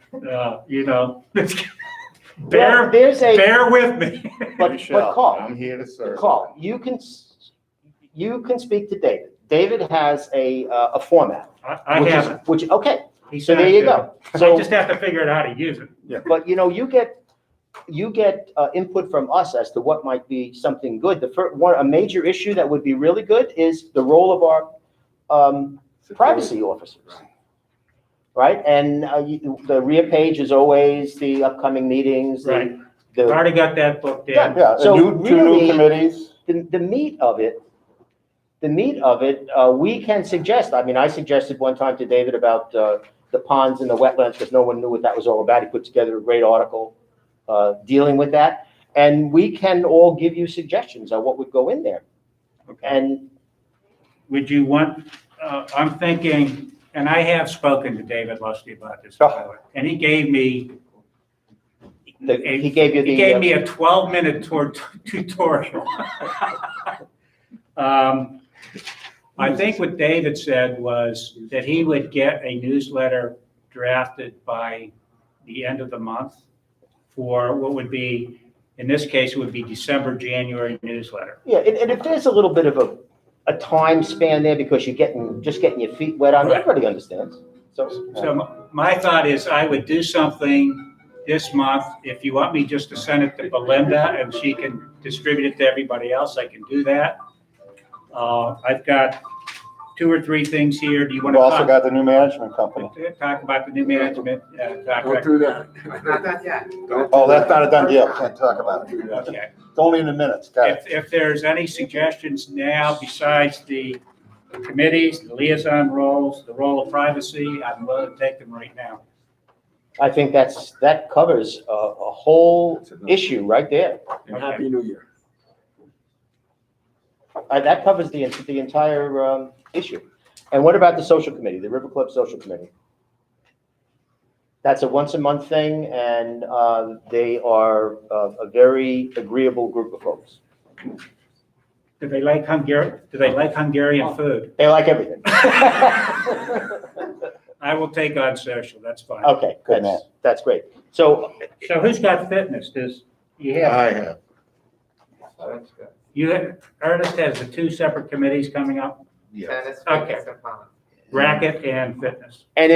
bear, bear with me. But Michelle, Carl, I'm here to serve. Carl, you can speak to David. David has a format. I which is- haven't. Which, okay, He so there said you that. go. I So, just have to figure out how to use it. but you get input from us as to what might be something good. A major issue that would be really good is the role of our privacy officers. Right? And the rear page is always the upcoming meetings. Right. The, Already got that booked in. Yeah, So two new really- committees. the meat of it, we can suggest. I mean, I suggested one time to David about the ponds and the wetlands because no one knew what that was all about. He put together a great article dealing with that. And we can all give you suggestions on what would go in there. And Would you want, I'm thinking, and I have spoken to David Lusty about this, by the way, and he gave me. he gave you the. He gave me a 12-minute tutorial. I think what David said was that he would get a newsletter drafted by the end of the month for what would be, in this case, it would be December, January newsletter. Yeah, and if there's a little bit of a time span there because you're just getting your feet wet on it, Right. everybody understands. So, So my thought is I would do something this month. If you want me just to send it to Belinda and she can distribute it to everybody else, I can do that. I've got 2 or 3 things here. Do you want We've to also got the new management company. talk about the new management Don't contract? do that. Not that yet. Don't Oh, do that's that. not a done deal. Can't talk about it. Okay. It's only in the minutes. Got it. If there's any suggestions now besides the committees, the liaison roles, the role of privacy, I'm willing to take them right now. I think that covers a whole That's enough. issue right there. And Happy New Year. That covers the entire issue. And what about the social committee, the River Club Social Committee? That's a once-a-month thing, and they are a very agreeable group of folks. Do they like Hungarian food? They like everything. I will take on social, that's fine. Okay, Good man. that's great. So, So who's got fitness? Does, you have, I have. That's good. Ernest has the 2 separate committees coming up, Yes. Tennis, Okay. fitness, and fun. racket and fitness. and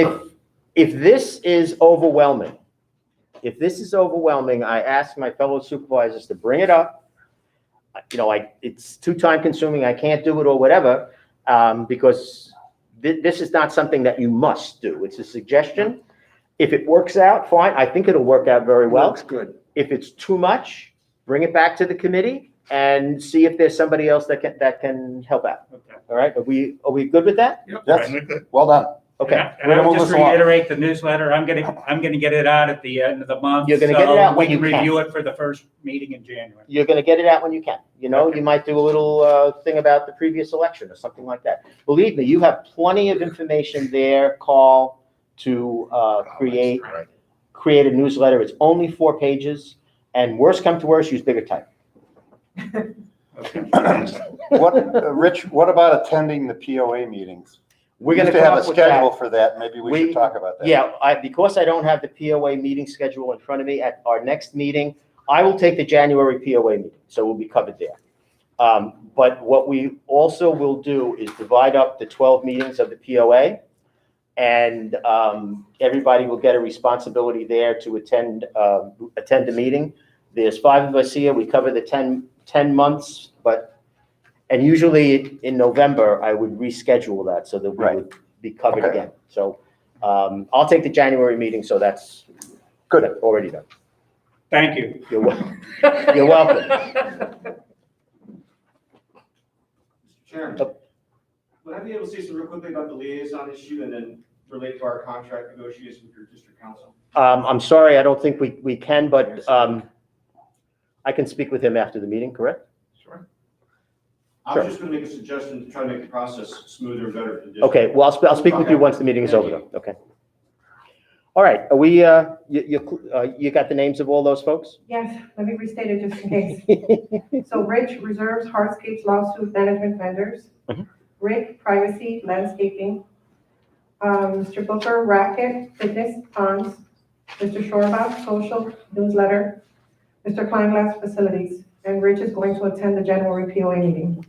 if this is overwhelming, I ask my fellow supervisors to bring it up. You know, it's too time consuming, I can't do it or whatever, because this is not something that you must do. It's a suggestion. If it works out, fine. I think it'll work out very well. Looks good. If it's too much, bring it back to the committee and see if there's somebody else that can help out. Okay. All right? Are we good with that? Yes, Good. well done. Okay. And I We're gonna will move just this along. reiterate the newsletter. I'm gonna get it out at the end of the month. You're gonna get it out so when we you can can. review it for the first meeting in January. You're gonna get it out when you can. You know, you might do a little thing about the previous election or something like that. Believe me, you have plenty of information there, call, to create a newsletter. It's only 4 pages, and worst come to worst, use bigger type. Okay. Rich, what about attending the POA meetings? We're We gonna used to come have a up with that. schedule for that. Maybe we should talk about that. Yeah, because I don't have the POA meeting schedule in front of me, at our next meeting, I will take the January POA meeting, so we'll be covered there. But what we also will do is divide up the 12 meetings of the POA, and everybody will get a responsibility there to attend the meeting. There's 5 of us here, we cover the 10 months, and usually in November, I would reschedule that so that we Right. would be covered Okay. again. So I'll take the January meeting, so that's Good. already done. Thank you. You're you're welcome. Chairman, would I be able to say something real quickly about the liaison issue and then relate to our contract negotiations with your district council? I'm sorry, I don't think we can, but I can speak with him after the meeting, correct? Sure. Sure. I'm just going to make a suggestion to try to make the process smoother and better for the district. Okay, well, I'll speak with you once the meeting is over, though, okay? All right, are we, you got the names of all those folks? Yes, let me restate it just in case. So Rich, reserves, hardscapes, lawsuit, management vendors. Mhm. Rick, privacy, landscaping. Mr. Booker, racket, fitness, ponds. Mr. Shorbach, social, newsletter. Mr. Kleinglass, facilities. And Rich is going to attend the January POA meeting.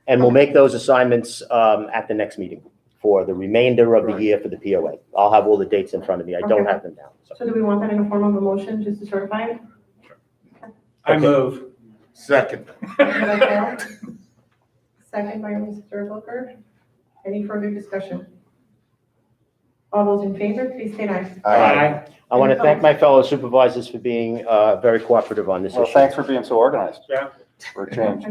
And we'll make those assignments at the next meeting for the remainder of the year for the POA. I'll have all the dates in front of me, I don't Okay. have them down, so. So do we want that in the form of a motion just to certify it? I Okay. move. Second. Second by Mr. Booker. Any further discussion? All those in favor, please state aye. I want to thank my fellow supervisors for being very cooperative on this Well, issue. thanks for being so organized. Yeah. For a change.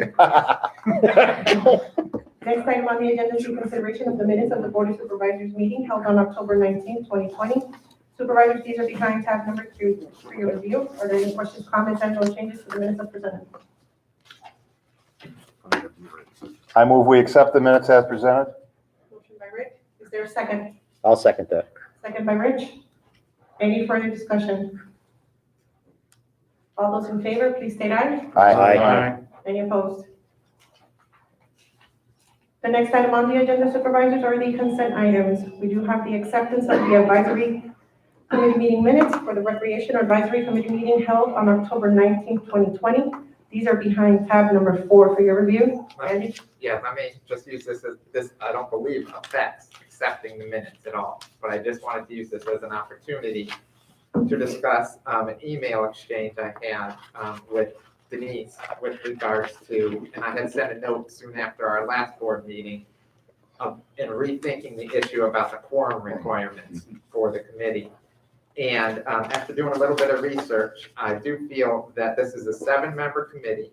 Next item on the agenda is consideration of the minutes of the Board of Supervisors meeting held on October 19, 2020. Supervisors, these are behind tab number 2 for your review. Are there any questions, comments, and or changes to the minutes as presented? I move we accept the minutes as presented. Motion by Rick. Is there a second? I'll second that. Second by Rich. Any further discussion? All those in favor, please state aye. Aye. Any opposed? The next item on the agenda, supervisors, are the consent items. We do have the acceptance of the advisory committee meeting minutes for the Recreation Advisory Committee meeting held on October 19th, 2020. These are behind tab number 4 for your review. Andy? Yeah, let me just use this as, this, I don't believe affects accepting the minutes at all, but I just wanted to use this as an opportunity to discuss an email exchange I had with Denise with regards to, and I had sent a note soon after our last board meeting in rethinking the issue about the quorum requirements for the committee. And after doing a little bit of research, I do feel that this is a 7-member committee,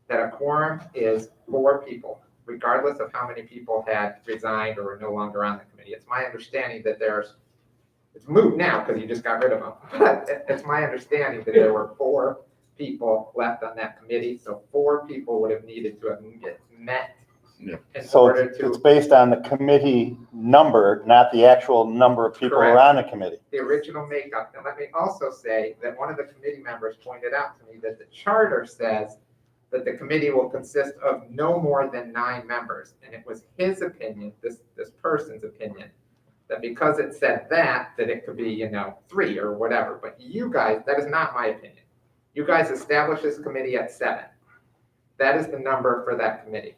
that a quorum is 4 people, regardless of how many people had resigned or were no longer on the committee. It's my understanding that it's moot now because you just got rid of them, but it's my understanding that there were 4 people left on that committee, so 4 people would have needed to have met in So order it's to. based on the committee number, not the actual number of people who are on the committee. The original makeup. And let me also say that one of the committee members pointed out to me that the charter says that the committee will consist of no more than 9 members. And it was his opinion, this person's opinion, that because it said that it could be, 3 or whatever. But you guys, that is not my opinion. You guys established this committee at 7. That is the number for that committee.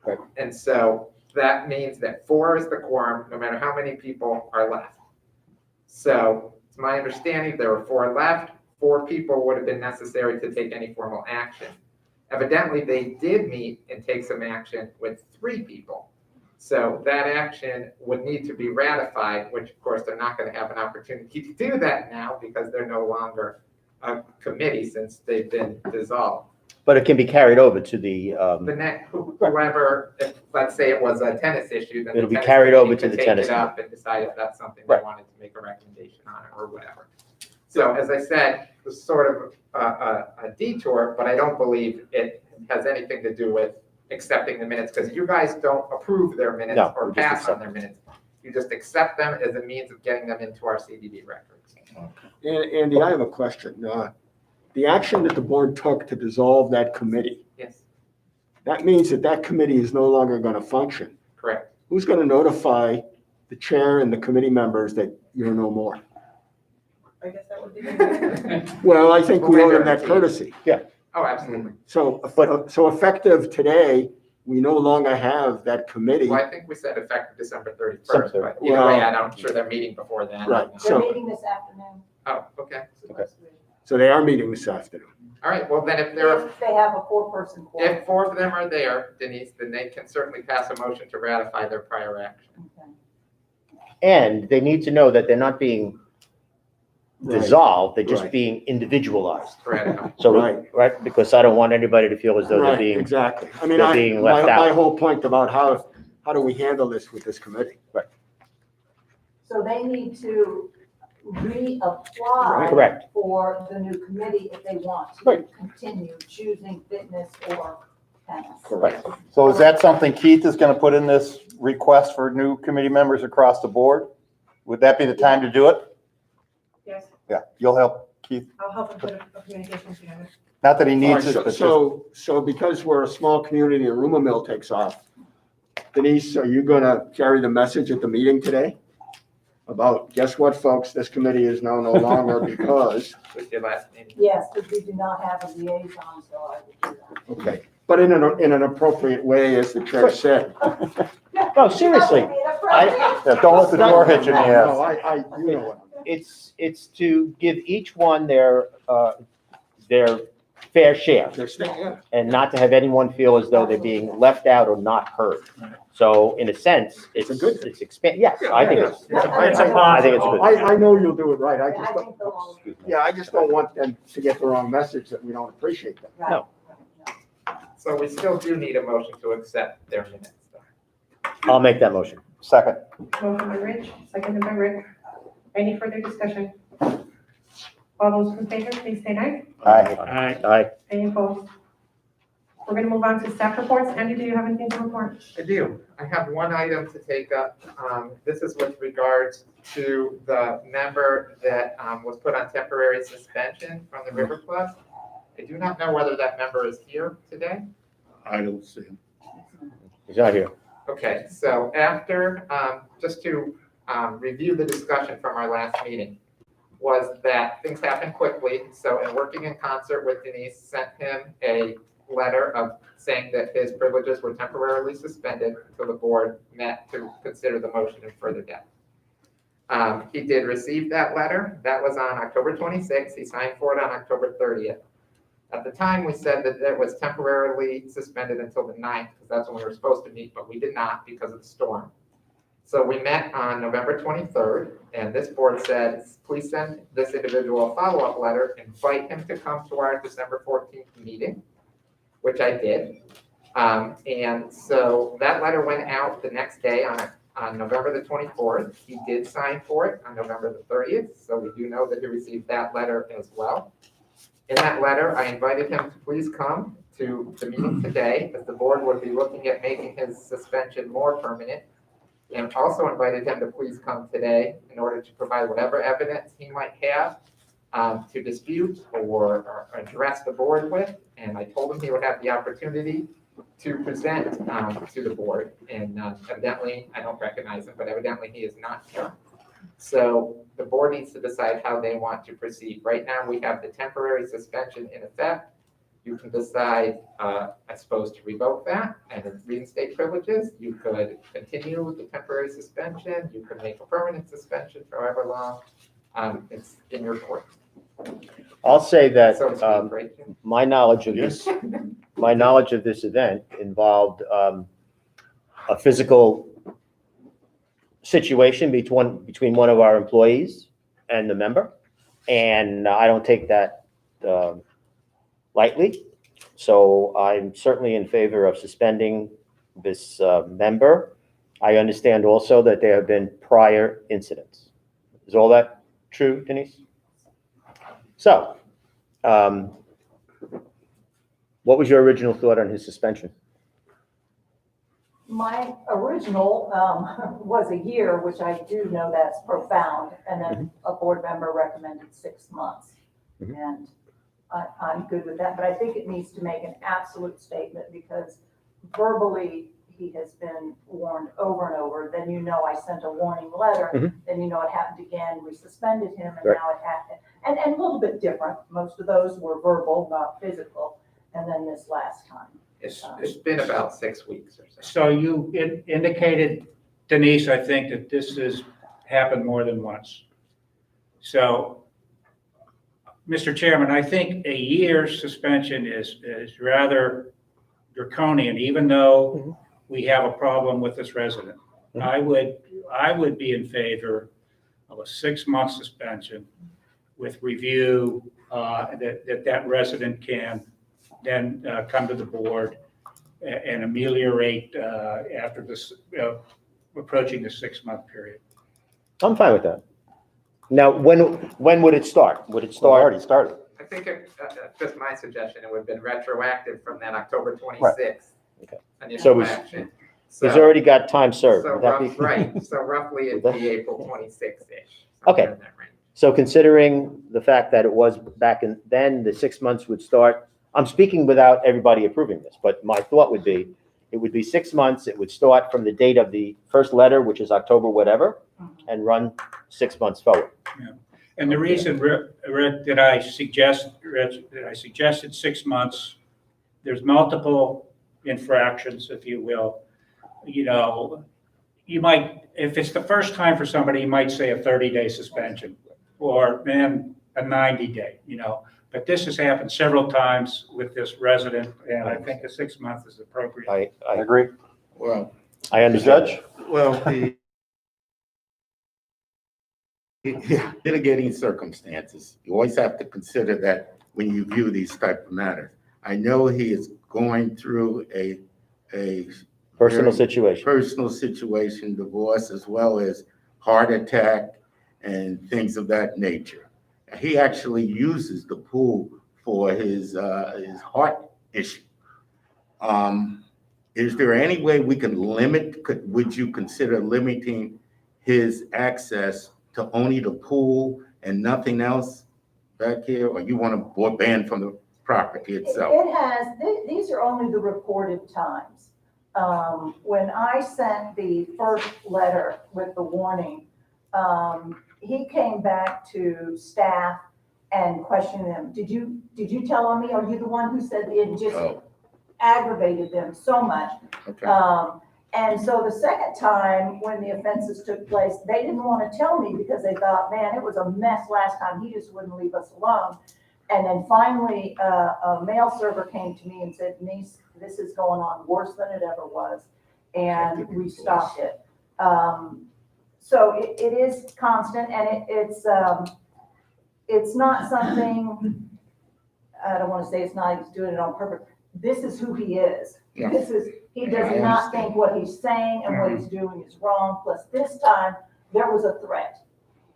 Right. And so that means that 4 is the quorum, no matter how many people are left. So it's my understanding there were 4 left, 4 people would have been necessary to take any formal action. Evidently, they did meet and take some action with 3 people. So that action would need to be ratified, which of course they're not going to have an opportunity to do that now because they're no longer a committee since they've been dissolved. But it can be carried over to the, The next, whoever, if, let's say it was a tennis issue, then the It'll be tennis carried over committee to could the take tennis it up and decide if that's something they Right. wanted to make a recommendation on it or whatever. So as I said, it was sort of a detour, but I don't believe it has anything to do with accepting the minutes, because you guys don't approve their minutes No, or we just pass on accept their minutes. You just accept them as a means of getting them into our CDD records. Andy, I have a question. The action that the board took to dissolve that committee, Yes, that means that that committee is no longer going to function. correct. Who's going to notify the chair and the committee members that you're no more? I guess that would be. Well, I think we Well, owe them maybe that courtesy. Oh, absolutely. So effective today, we no longer have that committee. Well, I think we said effective December 31st, December but either way, Well- I'm sure they're meeting before then. Right. They're So- meeting this afternoon. Oh, okay. So they are meeting this afternoon. All right, well, then if there are, If they have a 4-person quorum. if 4 of them are there, Denise, then they can certainly pass a motion to ratify their prior action. Okay. and they need to know that they're not being Right. dissolved, they're just Right. being individualized. Ratify. So, Right. right, because I don't want anybody to feel as though they're Right, being, exactly. I mean, they're being my left out. whole point about how do we handle this with this committee? So they need to reapply. Correct. For the new committee if they want to Right. continue choosing fitness or tennis. Correct. So is that something Keith is going to put in this request for new committee members across the board? Would that be the time to do it? Yes, Yeah, you'll help Keith. I'll help him put a communication together. Not that he All needs right, it, but just, so because we're a small community and rumor mill takes off, Denise, are you gonna carry the message at the meeting today? About, guess what, folks, this committee is now no longer because, With your last name. Yes, but we do not have a liaison, so I would do that. okay, but in an appropriate way, as the chair said. No, seriously, yeah, don't let the door hit you in the No, ass. you know what. it's to give each one their fair share, They're staying, yeah. and not to have anyone feel as though they're being left out or not heard. So in a sense, it's It's a good thing. yes, I think it's, It's I think it's a good. I know you'll do it right, I I just don't, think they'll all. I just don't want them to get the wrong message that we don't appreciate them. Right. No. So we still do need a motion to accept their minutes. I'll make that motion. second. Motion by Rich, seconded by Rick. Any further discussion? All those in favor, please say aye. Aye. Aye. Any opposed? We're gonna move on to staff reports. Andy, do you have anything to report? I do. I have one item to take up. This is with regards to the member that was put on temporary suspension from the River Club. I do not know whether that member is here today. I don't see him. He's not here. Okay, so after, just to review the discussion from our last meeting, was that things happen quickly. So in working in concert with Denise, sent him a letter of saying that his privileges were temporarily suspended until the board met to consider the motion in further depth. He did receive that letter. That was on October 26th. He signed for it on October 30th. At the time, we said that it was temporarily suspended until the 9th, because that's when we were supposed to meet, but we did not because of the storm. So we met on November 23rd, and this board said, please send this individual a follow-up letter, invite him to come to our December 14th meeting, which I did. And so that letter went out the next day on November the 24th. He did sign for it on November the 30th, so we do know that he received that letter as well. In that letter, I invited him to please come to the meeting today, as the board would be looking at making his suspension more permanent. And also invited him to please come today in order to provide whatever evidence he might have to dispute or address the board with. And I told him he would have the opportunity to present to the board. And evidently, I don't recognize him, but evidently he is not here. So the board needs to decide how they want to proceed. Right now, we have the temporary suspension in effect. You can decide, I suppose, to revoke that and reinstate privileges. You could continue with the temporary suspension. You could make a permanent suspension for however long. It's in your court. I'll say that, So to speak, right, Jim? my knowledge of this, my knowledge of this event involved, a physical situation between one of our employees and the member. And I don't take that, lightly. So I'm certainly in favor of suspending this member. I understand also that there have been prior incidents. Is all that true, Denise? So, what was your original thought on his suspension? My original was a year, which I do know that's profound, and then a board member recommended 6 months. Mhm. And I'm good with that, but I think it needs to make an absolute statement, because verbally, he has been warned over and over. Then I sent a warning letter, then it happened again, we suspended him, and Right. now it happened. And a little bit different, most of those were verbal, not physical, and then this last time. It's been about 6 weeks or so. So you indicated, Denise, I think that this has happened more than once. So, Mr. Chairman, I think a year's suspension is rather draconian, even though we have a problem with this resident. I would be in favor of a 6-month suspension with review, that resident can then come to the board and ameliorate after this, approaching the 6-month period. I'm fine with that. Now, when would it start? Would it start? Already started. I think just my suggestion, it would have been retroactive from that October 26th Okay. So initial it's- action. He's So- already got time served. So Would that be- right, so roughly it'd Would be April 26th-ish. Okay. somewhere in that range. So considering the fact that it was back then, the 6 months would start, I'm speaking without everybody approving this, but my thought would be, it would be 6 months, it would start from the date of the first letter, which is October whatever, and run 6 months forward. And the reason, Rick, that I suggested 6 months, there's multiple infractions, if you will. You might, if it's the first time for somebody, you might say a 30-day suspension, or then a 90-day, But this has happened several times with this resident, and I think the 6 months is appropriate. I agree. Well, I understand. Judge? well, mitigating circumstances, you always have to consider that when you view these type of matters. I know he is going through a Personal very situation. personal situation, divorce, as well as heart attack and things of that nature. He actually uses the pool for his heart issue. Is there any way we can would you consider limiting his access to only the pool and nothing else back here? Or you want to ban from the property itself? These are only the reported times. When I sent the first letter with the warning, he came back to staff and questioned them. Did you tell on me? Are you the one who said it just Oh, aggravated them so much? okay. And so the second time, when the offenses took place, they didn't want to tell me because they thought, man, it was a mess last time. He just wouldn't leave us alone. And then finally, a mail server came to me and said, Denise, this is going on worse than it ever was. And we stopped it. So it is constant, and it's not something, I don't want to say it's not, he's doing it on purpose. This is who he is. Yeah. He I does not understand. think what he's saying and what he's doing is wrong. Plus this time, there was a threat.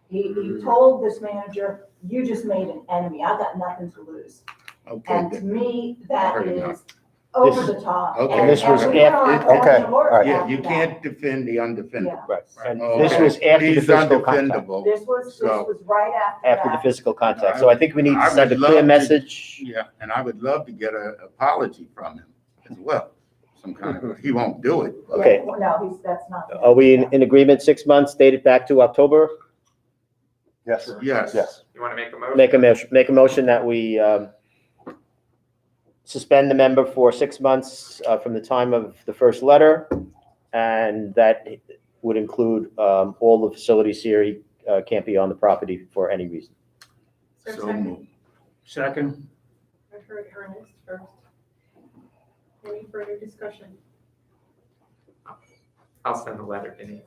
He told this manager, you just made an enemy. I got nothing to lose. Okay, And to me, that Fair is enough. over the top. Okay. And This was we went on after- Open okay, Alert all right. yeah, after you that. can't defend the undefendable. Yeah. Right. And Okay. this was after the He's physical contact. undefendable. This was right After the that. physical contact. So I think we need I to send a would clear love to- message. Yeah, and I would love to get an apology from him as well. Some kind of, he won't do it. but- Okay. Yeah, no, that's not. Are we in agreement, 6 months, dated back to October? Yes, Yes. yes. You want to make a motion? Make a motion that we suspend the member for 6 months from the time of the first letter, and that would include all the facilities here. He can't be on the property for any reason. So moved. Second, I heard Ernest first. Any further discussion? I'll send the letter, Denise.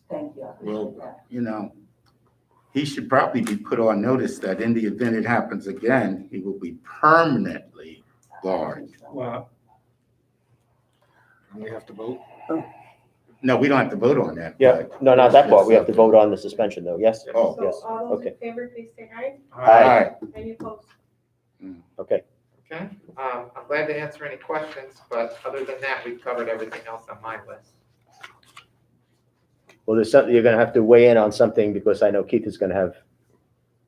Thank you. I appreciate Well, that. you know, he should probably be put on notice that in the event it happens again, he will be permanently barred. well, We have to vote. No, we don't have to vote on that. Yeah, but- no, not that part. We have to vote on the suspension, though, yes? Oh, So yes, all those in okay. favor, please say aye. Aye. Any opposed? Okay. Okay, I'm glad to answer any questions, but other than that, we've covered everything else on my list. Well, there's something, you're gonna have to weigh in on something, because I know Keith is gonna have, do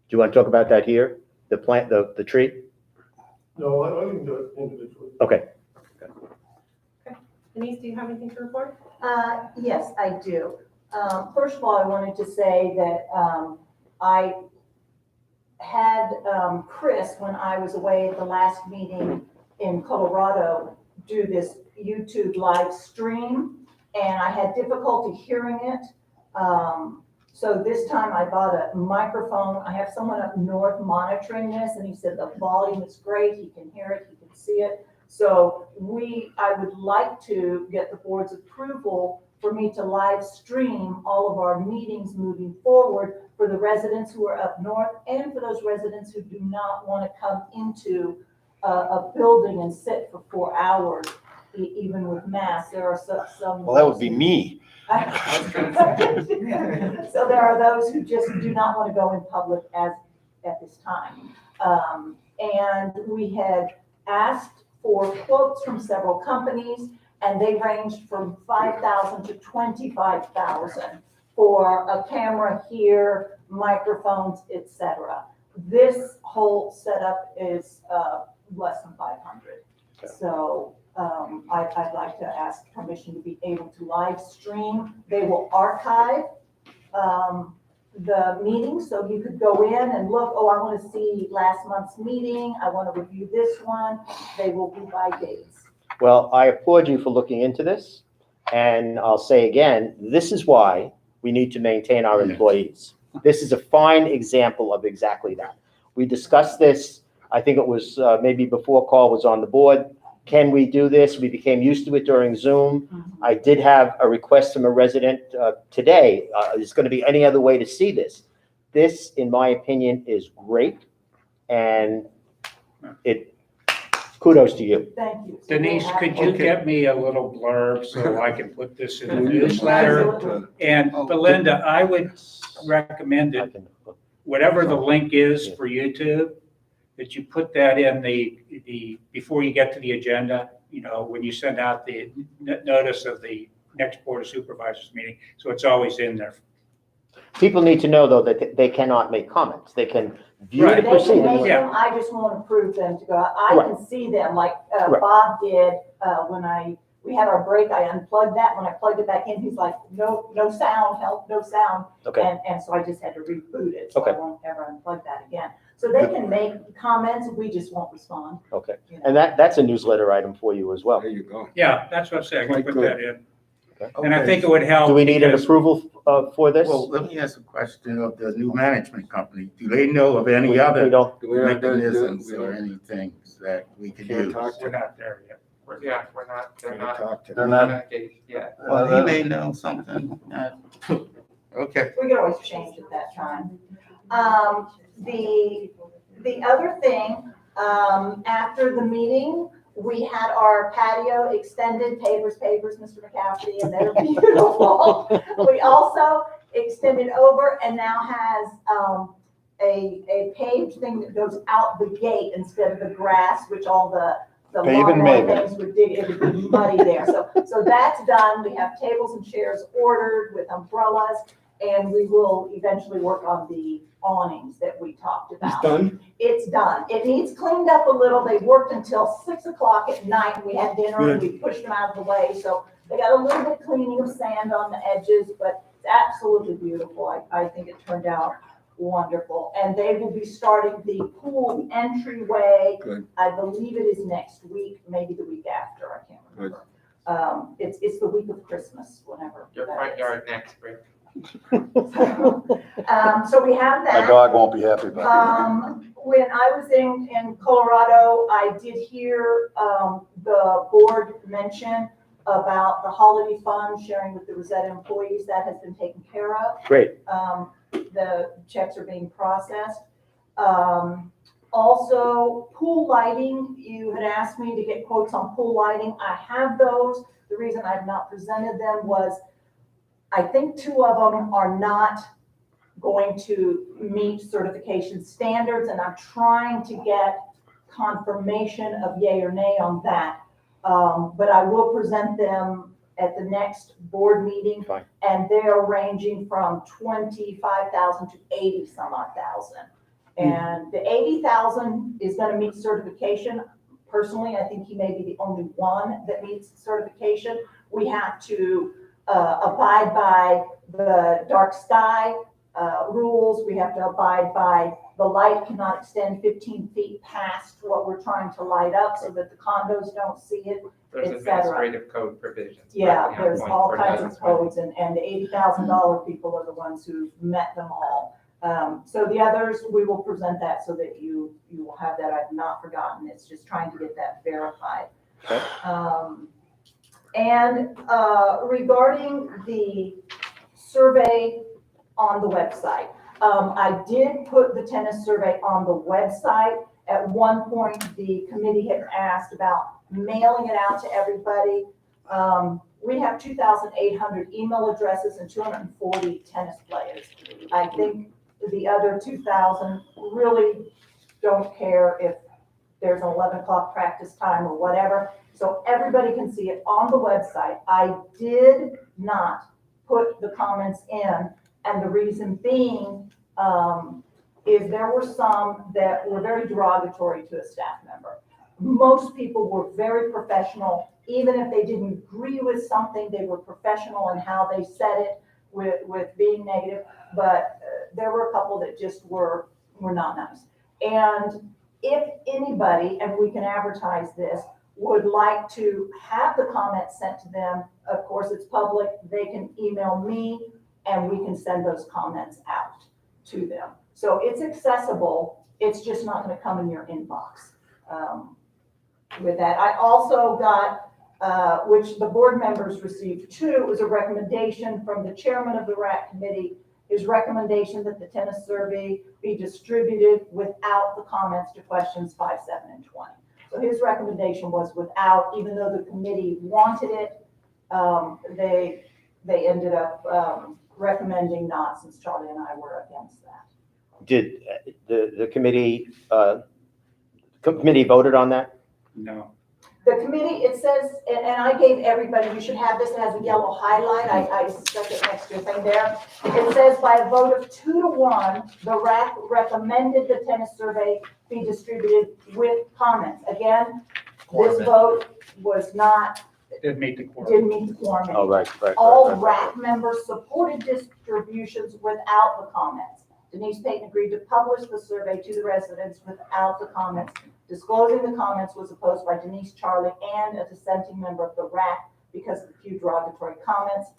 you want to talk about that here? The plant, the tree? No, I can do it individually. Okay. Denise, do you have anything to report? Yes, I do. First of all, I wanted to say that I had Chris, when I was away at the last meeting in Colorado, do this YouTube live stream, and I had difficulty hearing it. So this time I bought a microphone. I have someone up north monitoring this, and he said the volume is great. He can hear it, he can see it. So I would like to get the board's approval for me to live stream all of our meetings moving forward for the residents who are up north and for those residents who do not want to come into a building and sit for 4 hours, even with masks. There are some. Well, that would be me. So there are those who just do not want to go in public at this time. And we had asked for quotes from several companies, and they ranged from $5,000 to $25,000 for a camera here, microphones, etc. This whole setup is less than 500. So I'd like to ask permission to be able to live stream. They will archive the meeting, so you could go in and look, oh, I want to see last month's meeting, I want to review this one. They will be by dates. Well, I applaud you for looking into this, and I'll say again, this is why we need to maintain our employees. This is a fine example of exactly that. We discussed this, I think it was maybe before Carl was on the board. Can we do this? We became used to it during Zoom. I did have a request from a resident today. Is going to be any other way to see this? This, in my opinion, is great, and kudos to you. Thank you. Denise, could you get me a little blurb so I can put this in the newsletter? Absolutely. And Belinda, I would recommend I that can- whatever the link is for YouTube, that you put that in the, before you get to the agenda, you know, when you send out the notice of the next Board of Supervisors meeting, so it's always in there. People need to know, though, that they cannot make comments. They can view Right. the They can proceedings. make them, I just want to approve them to go. I Right. can see them like Right. Bob did when I we had our break, I unplugged that, when I plugged it back in, he's like, no, no sound, help, no sound. Okay. And so I just had to reboot it, so Okay. I won't ever unplug that again. So they can make comments, we just won't respond. Okay. you know. And that's a newsletter item for you as well. There you go. Yeah, that's what I'm saying, we Quite put that in. Okay. And I think it would help. Do we need an because- approval for this? Well, let me ask a question of the new management company. Do they know of any We other don't, mechanisms or anything that we could Can't use? talk We're to, not there yet. Yeah, they're not, talk to. They're they're not, not engaged yet. Well, he may know something. Okay. We could always change at that time. The other thing, after the meeting, we had our patio extended, pavers, Mr. McCaffrey, and they're beautiful. We also extended over and now has, a paved thing that goes out the gate instead of the grass, which all the Pave and lawnmower Maven. things would dig, it would be muddy there. So that's done. We have tables and chairs ordered with umbrellas, and we will eventually work on the awnings that we talked It's about. done? It's done. It needs cleaned up a little. They worked until 6 o'clock at night. We had dinner and we pushed them out of the way. So they got a little bit cleaning of sand on the edges, but it's absolutely beautiful. I think it turned out wonderful. And they will be starting the pool entryway. Good. I believe it is next week, maybe the week after. I can't remember. It's the week of Christmas, whenever. Your that front is. yard next spring. So we have that. my dog won't be happy about When I was in Colorado, I did hear, the board mention about the holiday fund sharing with the Rosetta employees. That has been taken care of. great. The checks are being processed. Also, pool lighting, you had asked me to get quotes on pool lighting. I have those. The reason I've not presented them was I think 2 of them are not going to meet certification standards, and I'm trying to get confirmation of yay or nay on that. But I will present them at the next board meeting. Fine. And they're ranging from 25,000 to 80 some odd thousand. And the 80,000 is gonna meet certification. Personally, I think he may be the only one that meets certification. We have to abide by the dark sky rules. We have to abide by the light cannot extend 15 feet past what we're trying to light up so that the condos don't see it. There's Et cetera. administrative code provisions. Yeah, Right, there's point all for kinds those. of codes, and the $80,000 people are the ones who've met them all. So the others, we will present that so that you will have that. I've not forgotten. It's just trying to get that verified. Okay. And regarding the survey on the website, I did put the tennis survey on the website. At one point, the committee had asked about mailing it out to everybody. We have 2,800 email addresses and 240 tennis players. I think the other 2,000 really don't care if there's an 11 o'clock practice time or whatever. So everybody can see it on the website. I did not put the comments in, and the reason being is there were some that were very derogatory to a staff member. Most people were very professional. Even if they didn't agree with something, they were professional in how they said it with being negative. But there were a couple that just were not nice. And if anybody, and we can advertise this, would like to have the comments sent to them, of course, it's public, they can email me and we can send those comments out to them. So it's accessible, it's just not gonna come in your inbox. With that, I also got, which the board members received too, it was a recommendation from the chairman of the RAC committee, his recommendation that the tennis survey be distributed without the comments to questions 5, 7, and 20. So his recommendation was without, even though the committee wanted it, they ended up recommending not, since Charlie and I were against that. Did the committee voted on that? No. The committee, it says, and I gave everybody, you should have this, it has a yellow highlight, I stuck it next to your thing there. It says by a vote of 2 to 1, the RAC recommended the tennis survey be distributed with comments. Again, this vote was not, Didn't meet the quorum. didn't meet the quorum. Oh, right. All RAC members supported distributions without the comments. Denise Payton agreed to publish the survey to the residents without the comments. Disclosing the comments was opposed by Denise, Charlie, and a dissenting member of the RAC because of the few derogatory comments.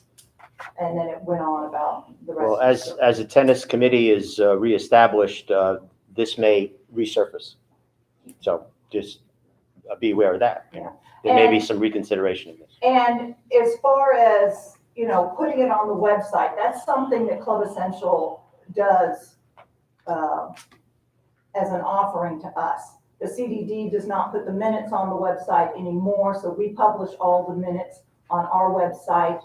And then it went on about the rest. Well, of the survey. as a tennis committee is reestablished, this may resurface. So just be aware of that. Yeah. There may be And- some reconsideration of this. And as far as, putting it on the website, that's something that Club Essential does as an offering to us. The CDD does not put the minutes on the website anymore, so we publish all the minutes on our website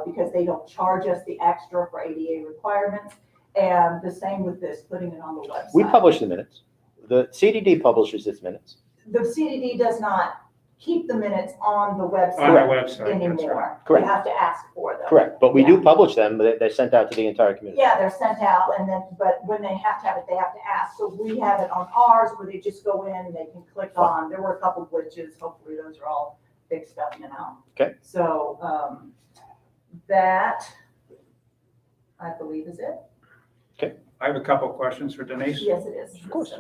because they don't charge us the extra for ADA requirements. And the same with this, putting it on the website. We publish the minutes. The CDD publishes its minutes. The CDD does not keep the minutes on the On website our website, that's right. anymore. Correct. You have to ask for them. Correct, but we Yeah. do publish them, but they're sent out to the entire community. Yeah, they're sent out and then, but when they have to have it, they have to ask. So we have it on ours where they just go in and they can click on. There were a couple glitches. Hopefully those are all fixed up now. Okay. So, that I believe is it. I have a couple questions for Denise. Yes, it is. Of course.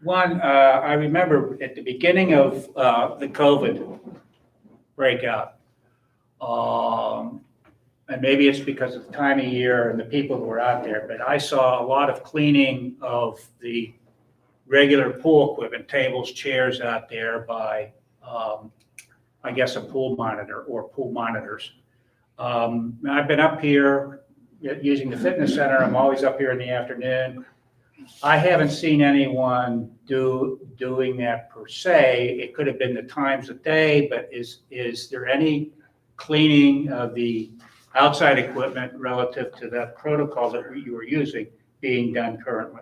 One, I remember at the beginning of the COVID breakout, and maybe it's because of the time of year and the people who were out there, but I saw a lot of cleaning of the regular pool equipment, tables, chairs out there by, I guess, a pool monitor or pool monitors. I've been up here using the fitness center. I'm always up here in the afternoon. I haven't seen anyone doing that per se. It could have been the times of day, but is there any cleaning of the outside equipment relative to that protocol that you were using being done currently?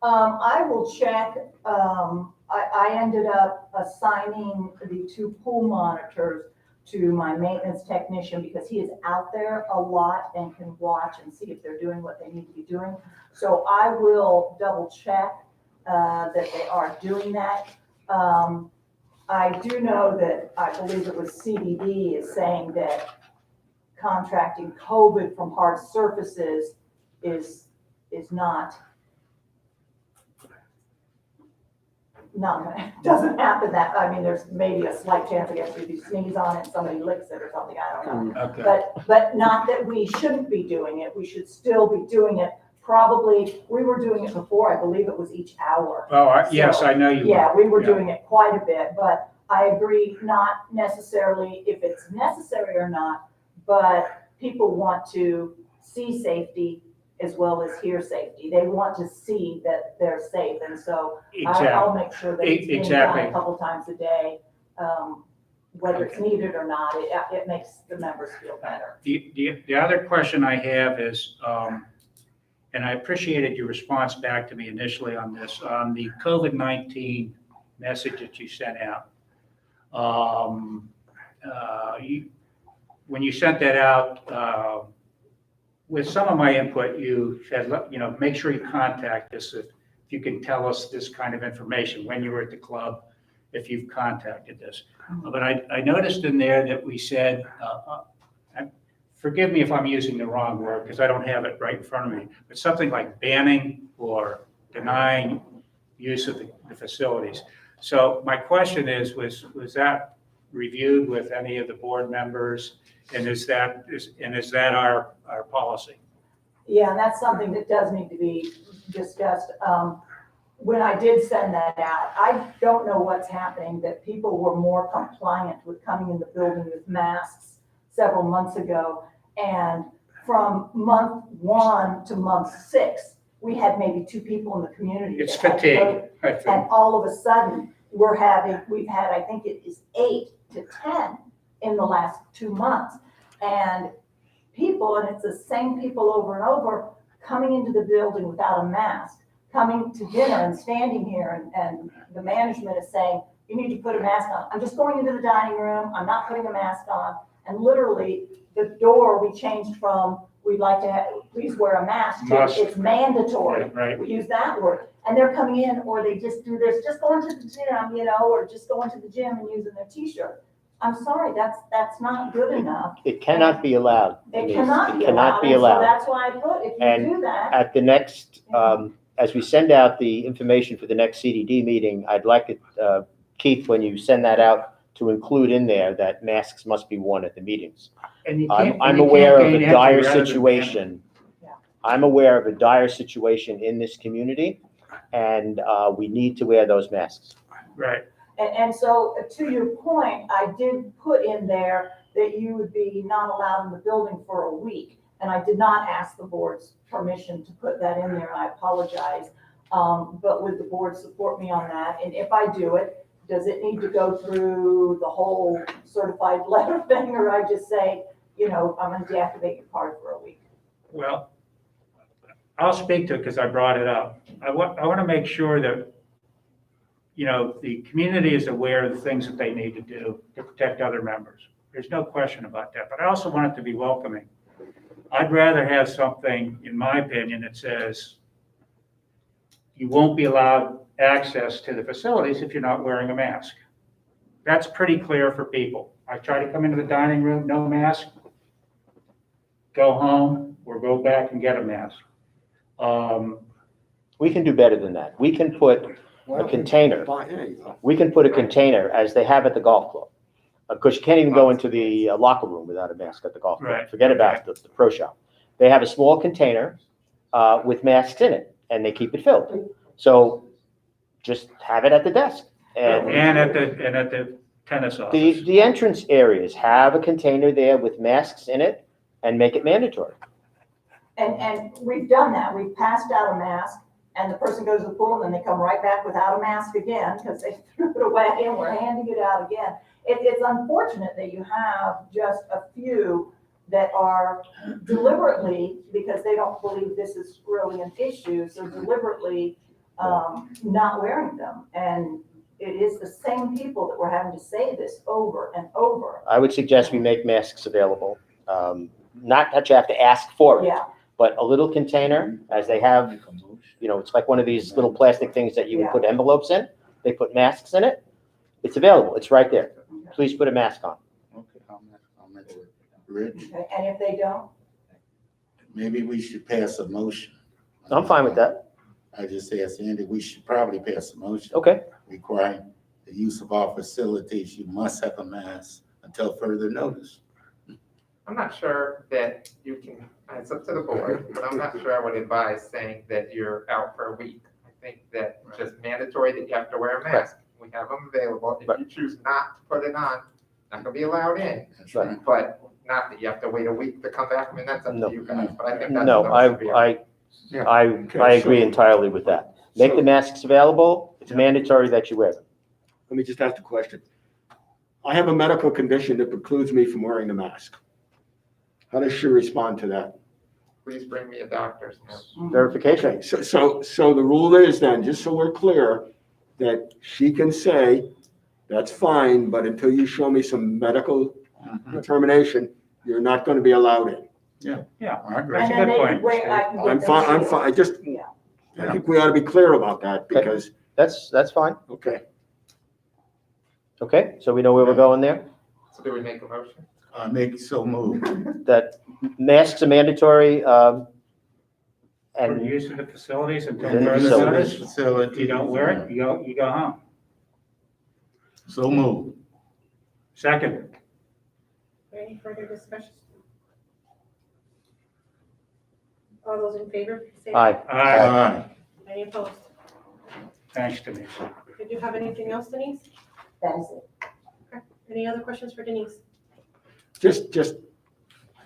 I will check. I ended up assigning the 2 pool monitors to my maintenance technician because he is out there a lot and can watch and see if they're doing what they need to be doing. So I will double check that they are doing that. I do know that I believe it was CDD is saying that contracting COVID from hard surfaces is not, doesn't happen that, I mean, there's maybe a slight chance, I guess, if you sneeze on it, somebody licks it or something, I don't know. Okay. But not that we shouldn't be doing it, we should still be doing it. Probably, we were doing it before, I believe it was each hour. Oh, yes, I know you were. Yeah, we were Yeah. doing it quite a bit, but I agree, not necessarily if it's necessary or not, but people want to see safety as well as hear safety. They want to see that they're safe, and so I'll make sure that it's being done Exactly. a couple times a day, whether it's needed or not, it makes the members feel better. The other question I have is, and I appreciated your response back to me initially on this, on the COVID-19 message that you sent out. When you sent that out, with some of my input, you said, make sure you contact us if you can tell us this kind of information when you were at the club, if you've contacted this. But I noticed in there that we said, forgive me if I'm using the wrong word because I don't have it right in front of me, but something like banning or denying use of the facilities. So my question is, was that reviewed with any of the board members? And is that our policy? Yeah, and that's something that does need to be discussed. When I did send that out, I don't know what's happening, that people were more compliant with coming in the building with masks several months ago. And from month 1 to month 6, we had maybe 2 people in the community. It's that had fatigue, COVID. I think. And all of a sudden, we've had, I think it is 8 to 10 in the last 2 months. And people, and it's the same people over and over, coming into the building without a mask, coming to dinner and standing here, and the management is saying, you need to put a mask on. I'm just going into the dining room, I'm not putting a mask on. And literally, the door, we changed from we'd like to have, please wear a mask too. Must. It's mandatory. Right. We use that word. And they're coming in, or they just do this, just going to the gym, or just going to the gym and using their t-shirt. I'm sorry, that's not good enough. It cannot be allowed. It Denise. cannot be It cannot allowed. be And so allowed. that's why I put, if And you do that, At the next, as we send out the information for the next CDD meeting, I'd like it, Keith, when you send that out, to include in there that masks must be worn at the meetings. And you I'm can't- I'm you can't aware of gain a entry dire rather than situation. Yeah. I'm aware of a dire situation in this community, and we need to wear those masks. Right. and so to your point, I did put in there that you would be not allowed in the building for a week. And I did not ask the board's permission to put that in there, and I apologize. But would the board support me on that? And if I do it, does it need to go through the whole certified letter thing, or I just say, I'm gonna deactivate your card for a week? Well, I'll speak to it because I brought it up. I want to make sure that, the community is aware of the things that they need to do to protect other members. There's no question about that, but I also want it to be welcoming. I'd rather have something, in my opinion, that says you won't be allowed access to the facilities if you're not wearing a mask. That's pretty clear for people. I try to come into the dining room, no mask, go home, or go back and get a mask. We can do better than that. We can put a container, we can put a container, as they have at the golf club. Because you can't even go into the locker room without a mask at the golf club. Right. Forget about the pro shop. They have a small container with masks in it, and they keep it filled. So just have it at the desk. And at the tennis office. The entrance areas have a container there with masks in it and make it mandatory. And we've done that. We've passed out a mask, and the person goes to the pool, and then they come right back without a mask again, because they threw it away, and we're handing it out again. It's unfortunate that you have just a few that are deliberately, because they don't believe this is really an issue, so deliberately not wearing them. And it is the same people that we're having to say this over and over. I would suggest we make masks available. Not that you have to ask for it, Yeah, but a little container, as they have, it's like one of these little plastic things that you would Yeah. put envelopes in. They put masks in it. It's available. It's right there. Please put a mask on. Okay, I'll make it. Rich, okay. And if they don't, maybe we should pass a motion. I'm fine with that. I just asked Andy, we should probably pass a motion Okay. requiring the use of our facilities. You must have a mask until further notice. I'm not sure that you can, it's up to the board, but I'm not sure I would advise saying that you're out for a week. I think that just mandatory that you have to wear a mask. We have them available. If you choose not to put it on, not gonna be allowed in, That's right. but not that you have to wait a week to come back. I mean, that's up No. to you guys, but I think that's. No, what should be. I agree entirely with that. Make the masks available. It's mandatory that you wear them. Let me just ask a question. I have a medical condition that precludes me from wearing the mask. How does she respond to that? Please bring me a doctor's note. Verification. Okay, so the rule is then, just so we're clear, that she can say, that's fine, but until you show me some medical determination, you're not going to be allowed in. Yeah, I agree. that's and a then good they can point. bring, I can get I'm them fine, I'm sealed. fine, I think we ought to be clear about that, because, That's fine. okay. Okay, so we know where we're going there? So do we make a motion? Make so move. That masks are mandatory, For the and use of the facilities until Within the further facilities. notice. Facility. If you don't wear it, you go home. So move. Second. Any further discussion? All those in favor, say aye. Aye. Any opposed? Thanks, Denise. Did you have anything else, Denise? That is it. Any other questions for Denise? Just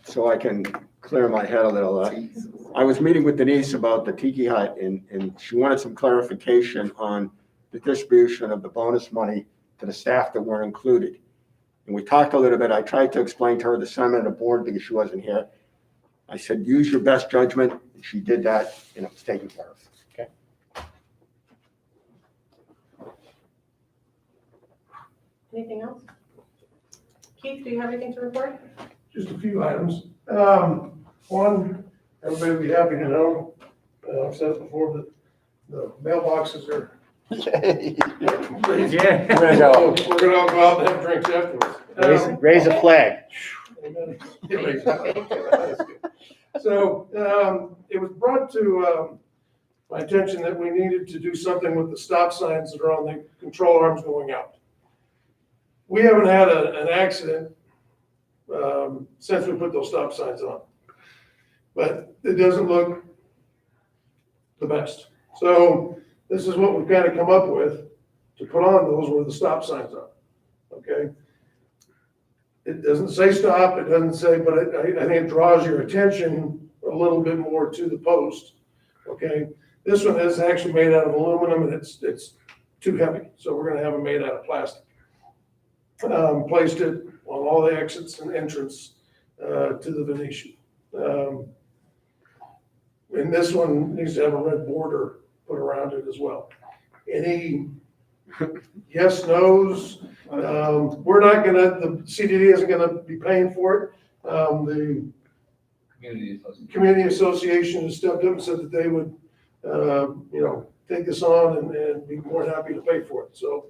so I can clear my head a little. I was meeting with Denise about the Tiki Hut, and she wanted some clarification on the distribution of the bonus money to the staff that weren't included. And we talked a little bit. I tried to explain to her the sentiment of the board because she wasn't here. I said, use your best judgment. And she did that, and it was taken care of. Okay. Anything else? Keith, do you have anything to report? Just a few items. One, everybody will be happy to know, I've said it before, that the mailboxes are. Yeah. Way to go. We're gonna all go out and have drinks afterwards. Raise a flag. Amen. So, it was brought to, my attention that we needed to do something with the stop signs that are on the control arms going out. We haven't had an accident, since we put those stop signs on. But it doesn't look the best. So this is what we've kind of come up with to put on those where the stop signs are, okay? It doesn't say stop, it doesn't say, but I think it draws your attention a little bit more to the post, okay? This one is actually made out of aluminum and it's too heavy, so we're gonna have it made out of plastic. Placed it on all the exits and entrance to the Venetian. And this one needs to have a red border put around it as well. Any yes, no's? We're not gonna, the CDD isn't gonna be paying for it. The community association has stepped up and said that they would, take this on and be more than happy to pay for it, so.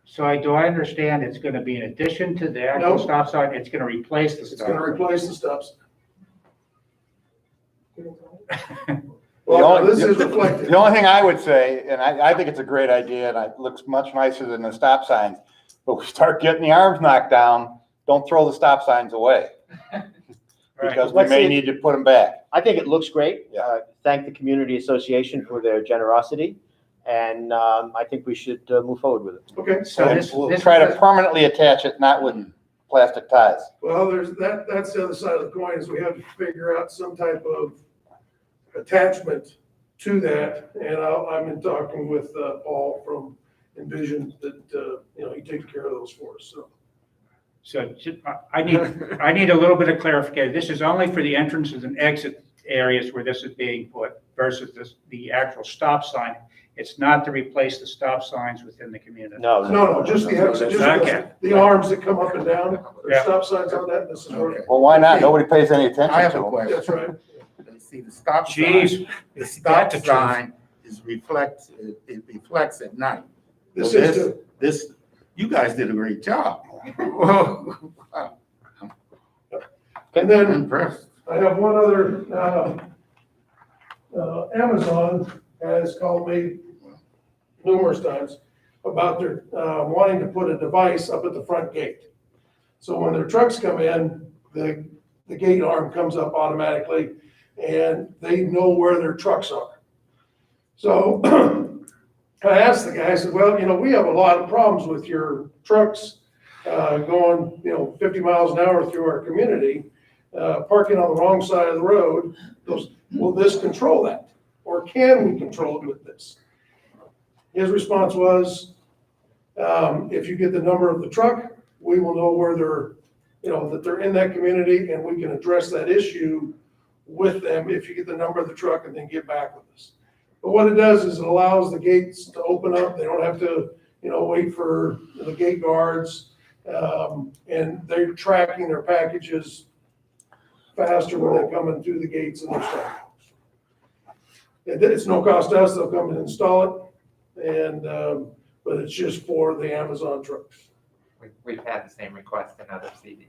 So do I understand it's gonna be in addition to the actual Nope. stop sign, it's gonna replace the It's stop? gonna replace the stop sign. The Well, only- this is reflected. The only thing I would say, and I think it's a great idea, and it looks much nicer than the stop signs, but we start getting the arms knocked down, don't throw the stop signs away, because we Let's may see. need to put them back. I think it looks great. Yeah. Thank the community association for their generosity, and I think we should move forward with it. Okay, So And this, we'll this try to permanently attach it, not with plastic ties. well, that's the other side of the coin, is we have to figure out some type of attachment to that. And I've been talking with Paul from Envision that, he takes care of those for us, so. So I need a little bit of clarification. This is only for the entrances and exit areas where this is being put versus the actual stop sign. It's not to replace the stop signs within the community. No, just the exit, just Okay. the arms that come up and down, Yeah. there's stop signs on that, and this is where. Okay. Well, why not? Nobody pays any attention I have to a them. question. That's right. See, the stop sign, Jeez. the stop That's the truth. sign is it reflects at night. This So is, This, you guys did a great job. and then Impressed. I have one other, Amazon has called me numerous times about their, wanting to put a device up at the front gate. So when their trucks come in, the gate arm comes up automatically and they know where their trucks are. So I asked the guy, I said, well, we have a lot of problems with your trucks, going, 50 miles an hour through our community, parking on the wrong side of the road. Will this control that? Or can we control it with this? His response was, if you get the number of the truck, we will know where that they're in that community and we can address that issue with them if you get the number of the truck and then get back with us. But what it does is it allows the gates to open up. They don't have to, wait for the gate guards. And they're tracking their packages faster when they're coming through the gates and their stuff. It's no cost to us. They'll come and install it. And, but it's just for the Amazon trucks. We've had the same request in other CDDs.